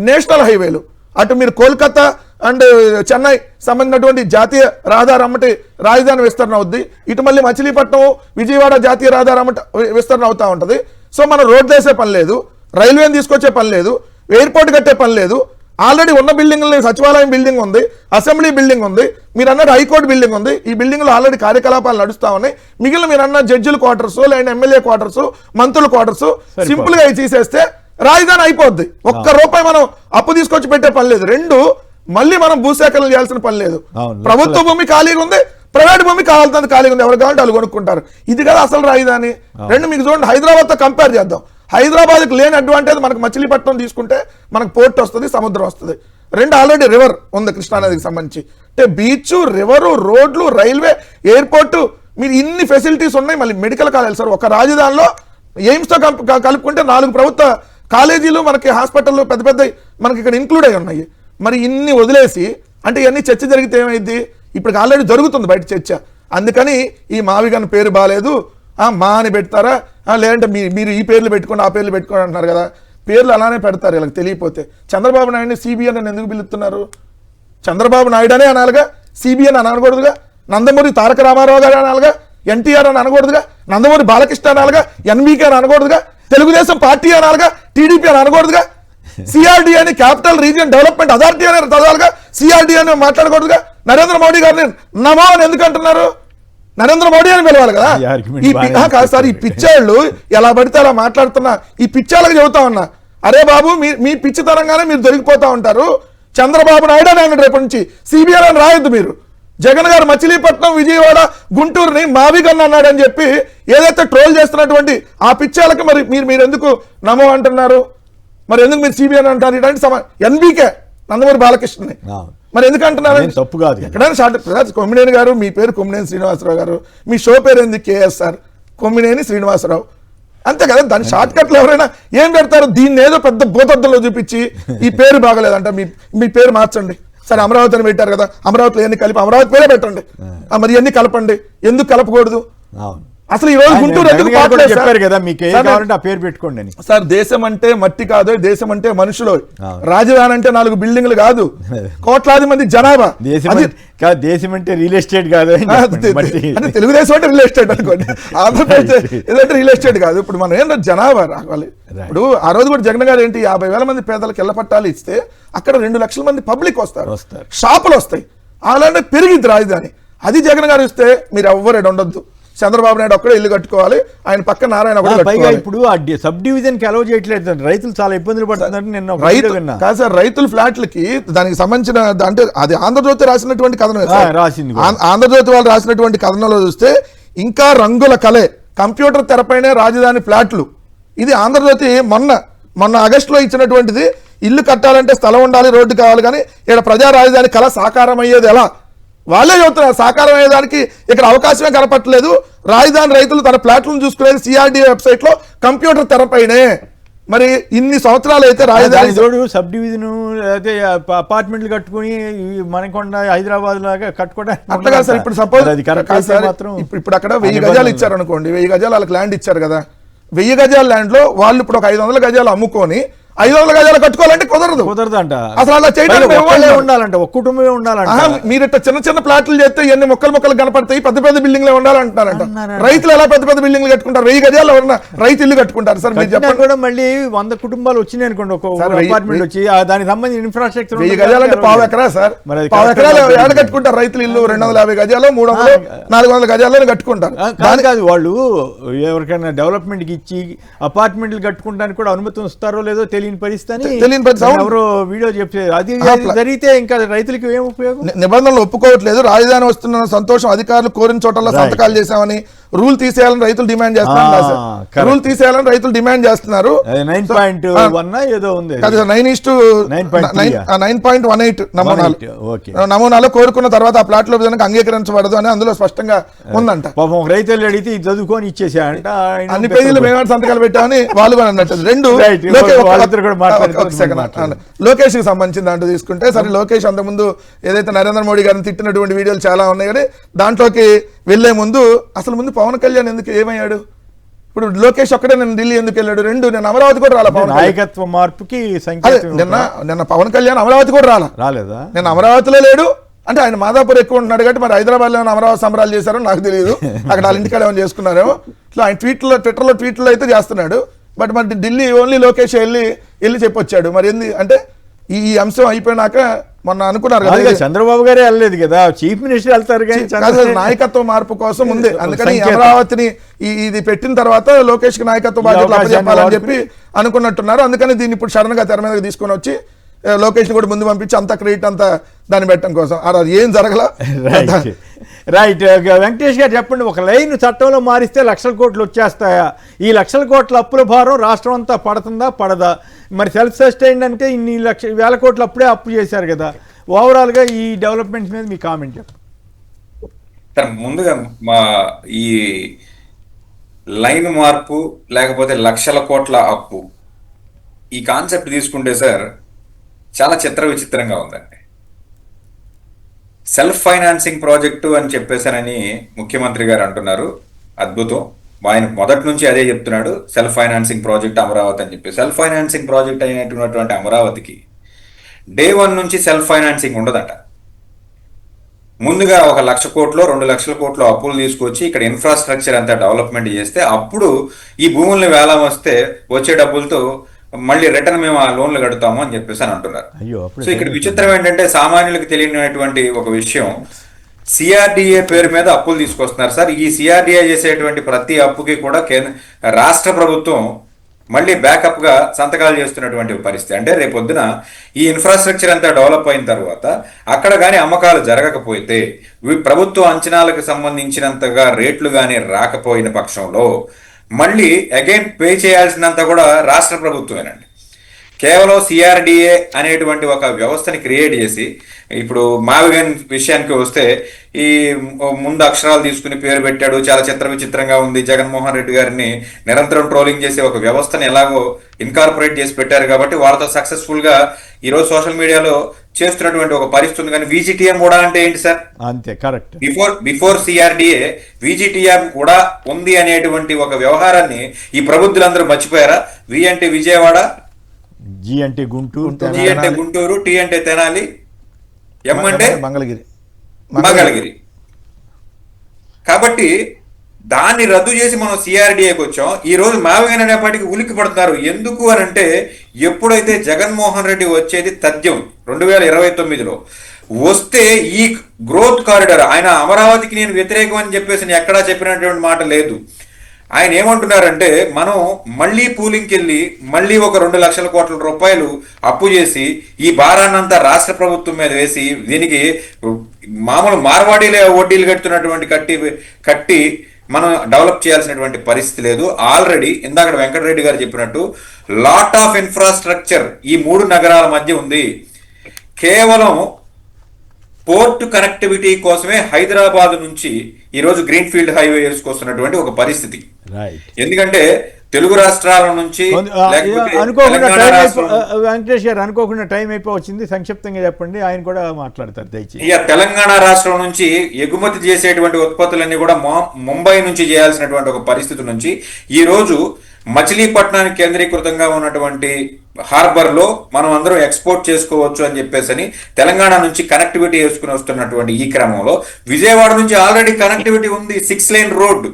నేషనల్ హైవేలు, అటు మీరు కోల్కతా అండ్ చెన్నై సంబంధించినటువంటి జాతీయ రహదారి అమ్మటి రాజధాని విస్తరణ అవుద్ది, ఇటు మళ్ళీ మచిలీపట్నం, విజయవాడ జాతీయ రహదారి అమ్మటి విస్తరణ అవుతూ ఉంటుంది. సో మనం రోడ్లు వేసే పని లేదు, రైల్వేని తీసుకొచ్చే పని లేదు, ఎయిర్పోర్ట్ కట్టే పని లేదు, ఆల్రెడీ ఉన్న బిల్డింగ్లు, సచివాలయం బిల్డింగ్ ఉంది, అసెంబ్లీ బిల్డింగ్ ఉంది, మీరు అన్నట్టు హైకోర్టు బిల్డింగ్ ఉంది, ఈ బిల్డింగ్లో ఆల్రెడీ కార్యకలాపాలు నడుస్తూ ఉన్నాయి. మిగిలిన మీరు అన్న జడ్జిల క్వార్టర్స్, లేదా ఎమ్మెల్యే క్వార్టర్స్, మంత్రుల క్వార్టర్స్ సింపుల్ గా తీసేస్తే రాజధాని అయిపోద్ది. ₹1 మనం అప్పు తీసుకొచ్చి పెట్టే పని లేదు. 2 మళ్ళీ మనం భూసేకరణ చేయాల్సిన పని లేదు. ప్రభుత్వ భూమి ఖాళీగా ఉంది, ప్రైవేట్ భూమి కావాల్సినంత ఖాళీగా ఉంది, ఎవరు కావాలంటే వాళ్ళు కొనుక్కుంటారు. ఇది కదా అసలు రాజధాని. 2 మీకు చూడండి, హైదరాబాద్తో కంపేర్ చేద్దాం. హైదరాబాద్కి లేని అడ్వాంటేజ్ మనకు మచిలీపట్నం తీసుకుంటే మనకు పోర్ట్ వస్తుంది, సముద్రం వస్తుంది. 2 ఆల్రెడీ రివర్ ఉంది కృష్ణానదికి సంబంధించి, అంటే బీచ్, రివరు, రోడ్లు, రైల్వే, ఎయిర్పోర్టు, మీరు ఇన్ని ఫెసిలిటీస్ ఉన్నాయి. మళ్ళీ మెడికల్ కాలేజ్ సార్, ఒక రాజధానిలో ఎయిమ్స్తో కలుపుకుంటే 4 ప్రభుత్వ కాలేజీలు మనకి హాస్పిటల్లో పెద్ద పెద్ద మనకి ఇక్కడ ఇంక్లూడ్ అయి ఉన్నాయి. మరి ఇన్ని వదిలేసి అంటే ఇవన్నీ చర్చ జరిగితే ఏమైంది? ఇప్పుడు ఆల్రెడీ జరుగుతుంది బయట చర్చ. అందుకని ఈ మావిగన్ పేరు బాగాలేదు, మా అని పెడతారా, లేదంటే మీరు ఈ పేర్లు పెట్టుకోండి ఆ పేర్లు పెట్టుకోండి అంటున్నారు కదా. పేర్లు అలానే పెడతారు వీళ్ళకి తెలియపోతే. చంద్రబాబు నాయుడిని సిబిఎన్ అని ఎందుకు పిలుస్తున్నారు? చంద్రబాబు నాయుడు అనే అనాలిగా, సిబిఎన్ అని అనకూడదుగా, నందమూరి తారక రామారావు గారు అనాలిగా, ఎన్టీఆర్ అని అనకూడదుగా, నందమూరి బాలకృష్ణ అనాలిగా, ఎన్బీకే అని అనకూడదుగా, తెలుగుదేశం పార్టీ అనాలిగా, టీడీపీ అని అనకూడదుగా, సిఆర్డీ అని క్యాపిటల్ రీజియన్ డెవలప్మెంట్ అథారిటీ అని చదవాలిగా, సిఆర్డీ అని మాట్లాడకూడదుగా. నరేంద్ర మోడీ గారిని నమో అని ఎందుకు అంటున్నారు? నరేంద్ర మోడీ అని పిలవాలి కదా. కాదు సార్, ఈ పిచ్చాళ్ళు ఎలా పడితే అలా మాట్లాడుతున్నా ఈ పిచ్చాళ్ళకి చెబుతా ఉన్నా, అరే బాబు మీ పిచ్చితనంగానే మీరు దొరికిపోతా ఉంటారు. చంద్రబాబు నాయుడు అని రేపటి నుంచి సిబిఐ అని రాయొద్దు మీరు. జగన్ గారు మచిలీపట్నం, విజయవాడ, గుంటూరుని మావిగన్ అన్నాడని చెప్పి ఏదైతే ట్రోల్ చేస్తున్నటువంటి ఆ పిచ్చాలకి మరి మీరు ఎందుకు నమో అంటున్నారు? మరి ఎందుకు మీరు సిబిఐ అంటారు? ఇలాంటి ఎన్బీకే నందమూరి బాలకృష్ణని మరి ఎందుకు అంటున్నారు? తప్పు కాదు. ఎక్కడైనా కొమ్మినేని గారు, మీ పేరు కొమ్మినేని శ్రీనివాసరావు గారు, మీ షో పేరు ఏంది? కేఎస్ఆర్ కొమ్మినేని శ్రీనివాసరావు, అంతే కదా. దాని షార్ట్ కట్లు ఎవరైనా ఏం పెడతారు? దీన్ని ఏదో పెద్ద భూతద్దంలో చూపించి ఈ పేరు బాగలేదంట, మీ పేరు మార్చండి. సరే అమరావతి అని పెట్టారు కదా, అమరావతిలో ఎన్ని కలిపి అమరావతి పేరే పెట్టండి, మరి ఎన్ని కలపండి, ఎందుకు కలపకూడదు? అసలు ఈ రోజు గుంటూరు ఎందుకు చెప్పారు కదా, మీకు ఆ పేరు పెట్టుకోండి అని. సార్ దేశం అంటే మట్టి కాదు, దేశం అంటే మనుషులు. రాజధాని అంటే 4 బిల్డింగ్లు కాదు, కోట్లాది మంది జనాభా. దేశం అంటే రియల్ ఎస్టేట్ కాదు, అంటే తెలుగుదేశం అంటే రియల్ ఎస్టేట్ అనుకోండి, ఆంధ్రప్రదేశ్ ఏదంటే రియల్ ఎస్టేట్ కాదు. ఇప్పుడు మనం ఏంటంటే జనాభా రావాలి. ఇప్పుడు ఆ రోజు కూడా జగన్ గారు ఏంటి 50,000 మంది పేదలకు ఇళ్ల పట్టాలు ఇస్తే అక్కడ 2 లక్షల మంది పబ్లిక్ వస్తారు, షాపులు వస్తాయి, అలాంటి పెరిగిద్ది రాజధాని. అది జగన్ గారు ఇస్తే మీరు ఎవ్వరు ఉండొద్దు, చంద్రబాబు నాయుడు ఒక్కడే ఇల్లు కట్టుకోవాలి, ఆయన పక్క నారాయణ పైగా ఇప్పుడు సబ్ డివిజన్ కి అలౌ చేయట్లేదు, రైతులు చాలా ఇబ్బందులు పడుతున్నారు. నిన్న కాదు సార్, రైతుల ఫ్లాట్లకి దానికి సంబంధించిన అంటే అది ఆంధ్రజ్యోతి రాసినటువంటి కథనం రాసింది. ఆంధ్రజ్యోతి వాళ్ళు రాసినటువంటి కథనంలో చూస్తే ఇంకా రంగుల కలే కంప్యూటర్ తెరపైనే రాజధాని ఫ్లాట్లు. ఇది ఆంధ్రజ్యోతి మొన్న ఆగస్టులో ఇచ్చినటువంటిది. ఇల్లు కట్టాలంటే స్థలం ఉండాలి, రోడ్డు కావాలి, కానీ ఇక్కడ ప్రజా రాజధాని కళ సాకారం అయ్యేది ఎలా? వాళ్ళే చెబుతున్నారు. సాకారం అయ్యేదానికి ఇక్కడ అవకాశమే కనపట్టలేదు. రాజధాని రైతులు తన ప్లాట్లను చూసుకునేది సిఆర్డీ వెబ్సైట్ లో కంప్యూటర్ తెరపైనే. మరి ఇన్ని సంవత్సరాలు అయితే రాజధాని సబ్ డివిజన్ అయితే అపార్ట్మెంట్లు కట్టుకుని మనకొండ, హైదరాబాద్ లాగా కట్టుకోవడానికి అట్లా కాదు సార్. ఇప్పుడు సపోజ్ ఇప్పుడు అక్కడ 1000 గజాలు ఇచ్చారు అనుకోండి, 1000 గజాలు వాళ్ళకి ల్యాండ్ ఇచ్చారు కదా. 1000 గజాల ల్యాండ్ లో వాళ్ళు ఇప్పుడు ఒక 500 గజాలు అమ్ముకొని 500 గజాలు కట్టుకోవాలంటే కుదరదంట. అసలు అలా చేయడానికి ఉండాలంట, ఒక కుటుంబమే ఉండాలంట. మీరు ఇట్లా చిన్న ప్లాట్లు చేస్తే ఎన్ని మొక్కలు కనపడతాయి, పెద్ద బిల్డింగ్లు ఉండాలంటున్నారంట. రైతులు ఎలా పెద్ద బిల్డింగ్లు కట్టుకుంటారు? 1000 గజాలు ఎవరన్నా రైతు ఇల్లు కట్టుకుంటారు సార్? మీరు చెప్పండి. కూడా మళ్ళీ 100 కుటుంబాలు వచ్చినాయి అనుకోండి, ఒక అపార్ట్మెంట్ వచ్చి దానికి సంబంధించిన ఇన్ఫ్రాస్ట్రక్చర్. 1000 గజాలు అంటే పావు ఎకరా సార్, పావు ఎకరాలు ఏడ కట్టుకుంటారు రైతులు ఇల్లు? 250 గజాలు, 300, 400 గజాల్లో కట్టుకుంటారు. కాదు వాళ్ళు ఎవరికైనా డెవలప్మెంట్ కి ఇచ్చి అపార్ట్మెంట్లు కట్టుకుంటానికి కూడా అనుమతి ఇస్తారో లేదో తెలియని పరిస్థితి. ఎవరో వీడియో చెప్పారు, అది జరిగితే ఇంకా రైతులకు ఏం ఉపయోగం? నిబంధనలు ఒప్పుకోవట్లేదు, రాజధాని వస్తున్న సంతోషం, అధికారులు కోరిన చోట్ల సంతకాలు చేశామని రూల్ తీసేయాలని రైతులు డిమాండ్ చేస్తున్నారు. రూల్ తీసేయాలని రైతులు డిమాండ్ చేస్తున్నారు. 9.1 ఏదో ఉంది, 9.18 నమూనాలు కోరుకున్న తర్వాత ఆ ప్లాట్ లో అంగీకరించబడదు అని అందులో స్పష్టంగా ఉందంట. పాపం రైతులు అడిగితే చదువుకొని ఇచ్చేసాయంట, అన్ని పేజీలు మేము సంతకాలు పెట్టామని వాళ్ళు అన్నట్టు. రెండు లోకేష్ కి సంబంధించిన దాంట్లో తీసుకుంటే సరే, లోకేష్ అంతకుముందు ఏదైతే నరేంద్ర మోడీ గారిని తిట్టినటువంటి వీడియోలు చాలా ఉన్నాయి, కానీ దాంట్లోకి వెళ్లే ముందు అసలు ముందు పవన్ కళ్యాణ్ ఎందుకు ఏమయ్యాడు? ఇప్పుడు లోకేష్ ఒక్కడే నేను ఢిల్లీ ఎందుకు వెళ్ళాడు? నేను అమరావతి కూడా రాలా. పవన్ నాయకత్వ మార్పుకి నిన్న పవన్ కళ్యాణ్ అమరావతి కూడా రాలేదా? నేను అమరావతిలో లేడు అంటే ఆయన మాదాపూర్ ఎక్కువ ఉంటున్నాడు కాబట్టి మరి హైదరాబాద్ లో అమరావతి సంబరాలు చేశారో నాకు తెలియదు, అక్కడ వాళ్ళ ఇంటికాడ ఏమైనా చేసుకున్నారేమో. ఇట్లా ఆయన ట్విట్టర్లో ట్వీట్లు అయితే చేస్తున్నాడు. బట్ మరి ఢిల్లీ ఓన్లీ లోకేష్ వెళ్ళి చెప్పొచ్చాడు. మరి ఏంది అంటే ఈ అంశం అయిపోయినాక మొన్న అనుకున్నారు కదా, చంద్రబాబు గారే వెళ్ళలేదు కదా, చీఫ్ మినిస్టర్ వెళ్తారు కానీ నాయకత్వ మార్పు కోసం ఉంది. అందుకని అమరావతిని ఇది పెట్టిన తర్వాత లోకేష్ కి నాయకత్వ బాధ్యతలు అప్పచెప్పాలని చెప్పి అనుకున్నట్టున్నారు. అందుకని దీన్ని ఇప్పుడు సడన్ గా తెర మీదకి తీసుకొని వచ్చి లోకేష్ కూడా ముందు పంపించి అంత క్రెడిట్ అంతా దాన్ని పెట్టడం కోసం. అది ఏం జరగల. రైట్. వెంకటేష్ గారు చెప్పండి, ఒక లైన్ చట్టంలో మారిస్తే లక్షల కోట్లు వచ్చేస్తాయా? ఈ లక్షల కోట్ల అప్పుల భారం రాష్ట్రం అంతా పడుతుందా పడదా? మరి సెల్ఫ్ సస్టైన్డ్ అంటే ఇన్ని వేల కోట్లు అప్పుడే అప్పు చేశారు కదా. ఓవరాల్ గా ఈ డెవలప్మెంట్స్ మీద మీ కామెంట్ చెప్పండి. ముందుగా ఈ లైన్ మార్పు లేకపోతే లక్షల కోట్ల అప్పు, ఈ కాన్సెప్ట్ తీసుకుంటే సార్ చాలా విచిత్రంగా ఉందండి. సెల్ఫ్ ఫైనాన్సింగ్ ప్రాజెక్టు అని చెప్పేసానని ముఖ్యమంత్రి గారు అంటున్నారు. అద్భుతం. ఆయన మొదటి నుంచి అదే చెప్తున్నాడు, సెల్ఫ్ ఫైనాన్సింగ్ ప్రాజెక్ట్ అమరావతి అని చెప్పి. సెల్ఫ్ ఫైనాన్సింగ్ ప్రాజెక్ట్ అయినటువంటి అమరావతికి డే 1 నుంచి సెల్ఫ్ ఫైనాన్సింగ్ ఉండదట. ముందుగా 1 లక్ష కోట్లు 2 లక్షల కోట్లు అప్పులు తీసుకొచ్చి ఇక్కడ ఇన్ఫ్రాస్ట్రక్చర్ అంతా డెవలప్మెంట్ చేస్తే అప్పుడు ఈ భూముల్ని వేలం వస్తే వచ్చే డబ్బులతో మళ్ళీ రిటర్న్ మేము ఆ లోన్లు కడతాము అని చెప్పేసి అని అంటున్నారు. సో ఇక్కడ విచిత్రం ఏంటంటే సామాన్యులకు తెలియనటువంటి ఒక విషయం, సిఆర్డిఏ పేరు మీద అప్పులు తీసుకొస్తున్నారు సార్. ఈ సిఆర్డిఏ చేసేటువంటి ప్రతి అప్పుకి కూడా రాష్ట్ర ప్రభుత్వం మళ్ళీ బ్యాకప్ గా సంతకాలు చేస్తున్నటువంటి పరిస్థితి. అంటే రేపొద్దున ఈ ఇన్ఫ్రాస్ట్రక్చర్ అంతా డెవలప్ అయిన తర్వాత అక్కడ కానీ అమ్మకాలు జరగకపోతే, ప్రభుత్వ అంచనాలకు సంబంధించినంతగా రేట్లు కానీ రాకపోయిన పక్షంలో మళ్ళీ అగైన్ పే చేయాల్సినంత కూడా రాష్ట్ర ప్రభుత్వమేనండి. కేవలం సిఆర్డిఏ అనేటువంటి ఒక వ్యవస్థని క్రియేట్ చేసి, ఇప్పుడు మావిగన్ విషయానికి వస్తే ఈ ముందు అక్షరాలు తీసుకుని పేరు పెట్టాడు, చాలా విచిత్రంగా ఉంది. జగన్మోహన్ రెడ్డి గారిని నిరంతరం ట్రోలింగ్ చేసే ఒక వ్యవస్థని ఎలాగో ఇన్కార్పొరేట్ చేసి పెట్టారు కాబట్టి వాళ్ళతో సక్సెస్ఫుల్ గా ఈరోజు సోషల్ మీడియాలో చేస్తున్నటువంటి ఒక పరిస్థితి ఉంది. కానీ విజిటిఎం కూడా అంటే ఏంటి సార్? అంతే, కరెక్ట్. బిఫోర్ సిఆర్డిఏ విజిటిఎం కూడా ఉంది అనేటువంటి ఒక వ్యవహారాన్ని ఈ ప్రబుద్ధులందరూ మర్చిపోయారా? వి అంటే విజయవాడ, జి అంటే గుంటూరు, జి అంటే గుంటూరు, టి అంటే తెనాలి, ఎం అంటే మంగళగిరి. కాబట్టి దాన్ని రద్దు చేసి మనం సిఆర్డిఏకి వచ్చాం. ఈ రోజు మావిగన్ అనేపాటికి ఉలిక్కి పడుతున్నారు. ఎందుకు అని అంటే, ఎప్పుడైతే జగన్మోహన్ రెడ్డి వచ్చేది తథ్యం 2029లో వస్తే ఈ గ్రోత్ కారిడార్, ఆయన అమరావతికి నేను వ్యతిరేకం అని చెప్పేసి ఎక్కడా చెప్పినటువంటి మాట లేదు. ఆయన ఏమంటున్నారంటే, మనం మళ్ళీ పూలింగ్కి వెళ్ళి మళ్ళీ ఒక 2 లక్షల కోట్ల రూపాయలు అప్పు చేసి ఈ భారాన్నంతా రాష్ట్ర ప్రభుత్వం మీద వేసి, దీనికి మామూలు మార్వాడీలే వడ్డీలు కడుతున్నటువంటి కట్టి మనం డెవలప్ చేయాల్సినటువంటి పరిస్థితి లేదు. ఆల్రెడీ ఇందాక వెంకటరెడ్డి గారు చెప్పినట్టు లాట్ ఆఫ్ ఇన్ఫ్రాస్ట్రక్చర్ ఈ 3 నగరాల మధ్య ఉంది. కేవలం పోర్ట్ కనెక్టివిటీ కోసమే హైదరాబాద్ నుంచి ఈరోజు గ్రీన్ ఫీల్డ్ హైవే వేసుకొస్తున్నటువంటి ఒక పరిస్థితి. ఎందుకంటే తెలుగు రాష్ట్రాల నుంచి వెంకటేష్ గారు అనుకోకుండా టైం అయిపోవచ్చింది, సంక్షిప్తంగా చెప్పండి, ఆయన కూడా మాట్లాడతారు దయచేసి. ఇక తెలంగాణ రాష్ట్రం నుంచి ఎగుమతి చేసేటువంటి ఉత్పత్తులన్నీ కూడా ముంబై నుంచి చేయాల్సినటువంటి ఒక పరిస్థితి నుంచి ఈ రోజు మచిలీపట్నానికి కేంద్రీకృతంగా ఉన్నటువంటి హార్బర్ లో మనం అందరం ఎక్స్పోర్ట్ చేసుకోవచ్చు అని చెప్పేసి తెలంగాణ నుంచి కనెక్టివిటీ వేసుకుని వస్తున్నటువంటి ఈ క్రమంలో విజయవాడ నుంచి ఆల్రెడీ కనెక్టివిటీ ఉంది, 6 లేన్ రోడ్.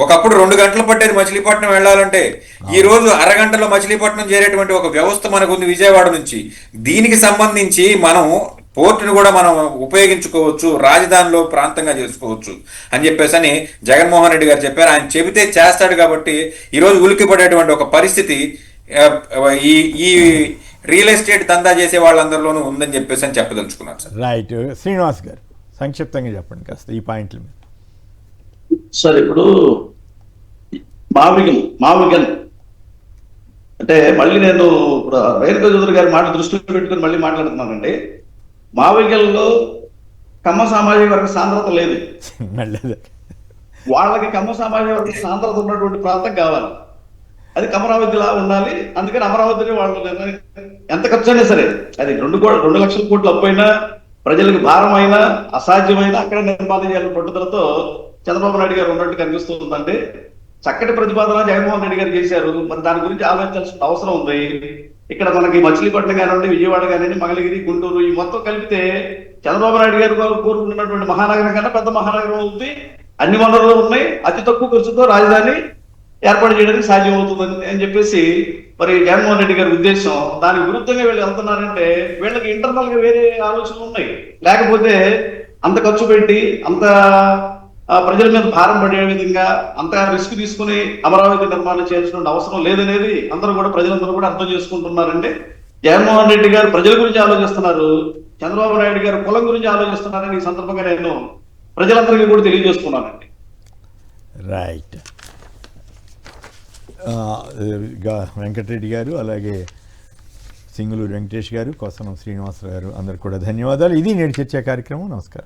ఒకప్పుడు 2 గంటలు పట్టేది మచిలీపట్నం వెళ్ళాలంటే, ఈ రోజు అరగంటలో మచిలీపట్నం చేరేటువంటి ఒక వ్యవస్థ మనకు ఉంది విజయవాడ నుంచి. దీనికి సంబంధించి మనం పోర్టును కూడా మనం ఉపయోగించుకోవచ్చు, రాజధానిలో ప్రాంతంగా చేసుకోవచ్చు అని చెప్పేసి జగన్మోహన్ రెడ్డి గారు చెప్పారు. ఆయన చెబితే చేస్తాడు కాబట్టి ఈరోజు ఉలికి పడేటువంటి ఒక పరిస్థితి ఈ రియల్ ఎస్టేట్ దందా చేసే వాళ్ళందరిలోనూ ఉందని చెప్పేసి అని చెప్పదలుచుకున్నాను సార్. రైట్. శ్రీనివాస్ గారు సంక్షిప్తంగా చెప్పండి కాస్త ఈ పాయింట్ల మీద. సార్, ఇప్పుడు మావిగన్ అంటే మళ్ళీ నేను రేణుకా చౌదరి గారి మాట దృష్టిలో పెట్టుకుని మళ్ళీ మాట్లాడుతున్నానండి. మావిగల్లో కమ్మ సామాజిక వర్గ సాంద్రత లేదు. వాళ్ళకి కమ్మ సామాజిక వర్గ సాంద్రత ఉన్నటువంటి ప్రాంతం కావాలి, అది అమరావతిలా ఉండాలి. అందుకని అమరావతిని వాళ్ళు ఎంత ఖర్చు అయినా సరే, అది 2 లక్షల కోట్లు అప్పైనా, ప్రజలకు భారం అయినా, అసాధ్యమైనా అక్కడ నిర్మాణం చేయాలని పట్టుదలతో చంద్రబాబు నాయుడు గారు ఉన్నట్టు కనిపిస్తుందంటే, చక్కటి ప్రతిపాదన జగన్మోహన్ రెడ్డి గారు చేశారు. మరి దాని గురించి ఆలోచించాల్సిన అవసరం ఉంది. ఇక్కడ మనకి మచిలీపట్నం కానివ్వండి, విజయవాడ కానివ్వండి, మంగళగిరి, గుంటూరు ఈ మొత్తం కలిపితే చంద్రబాబు నాయుడు గారు కోరుకున్నటువంటి మహానగరం కన్నా పెద్ద మహానగరం అవుతుంది. అన్ని వనరులు ఉన్నాయి, అతి తక్కువ ఖర్చుతో రాజధాని ఏర్పాటు చేయడానికి సాధ్యం అవుతుంది అని చెప్పేసి మరి జగన్మోహన్ రెడ్డి గారి ఉద్దేశం. దానికి విరుద్ధంగా వీళ్ళు వెళ్తున్నారంటే వీళ్ళకి ఇంటర్నల్ గా వేరే ఆలోచనలు ఉన్నాయి. లేకపోతే అంత ఖర్చు పెట్టి అంత ప్రజల మీద భారం పడే విధంగా అంత రిస్క్ తీసుకుని అమరావతి నిర్మాణం చేయాల్సిన అవసరం లేదనేది ప్రజలందరూ కూడా అర్థం చేసుకుంటున్నారండి. జగన్మోహన్ రెడ్డి గారు ప్రజల గురించి ఆలోచిస్తున్నారు, చంద్రబాబు నాయుడు గారు కులం గురించి ఆలోచిస్తున్నారని ఈ సందర్భంగా నేను ప్రజలందరికీ కూడా తెలియజేస్తున్నానండి. రైట్. వెంకటరెడ్డి గారు, అలాగే సింగులూరు వెంకటేష్ గారు, కోసనం శ్రీనివాసరావు గారు, అందరికి కూడా ధన్యవాదాలు. ఇది నేటి చర్చా కార్యక్రమం. నమస్కారం.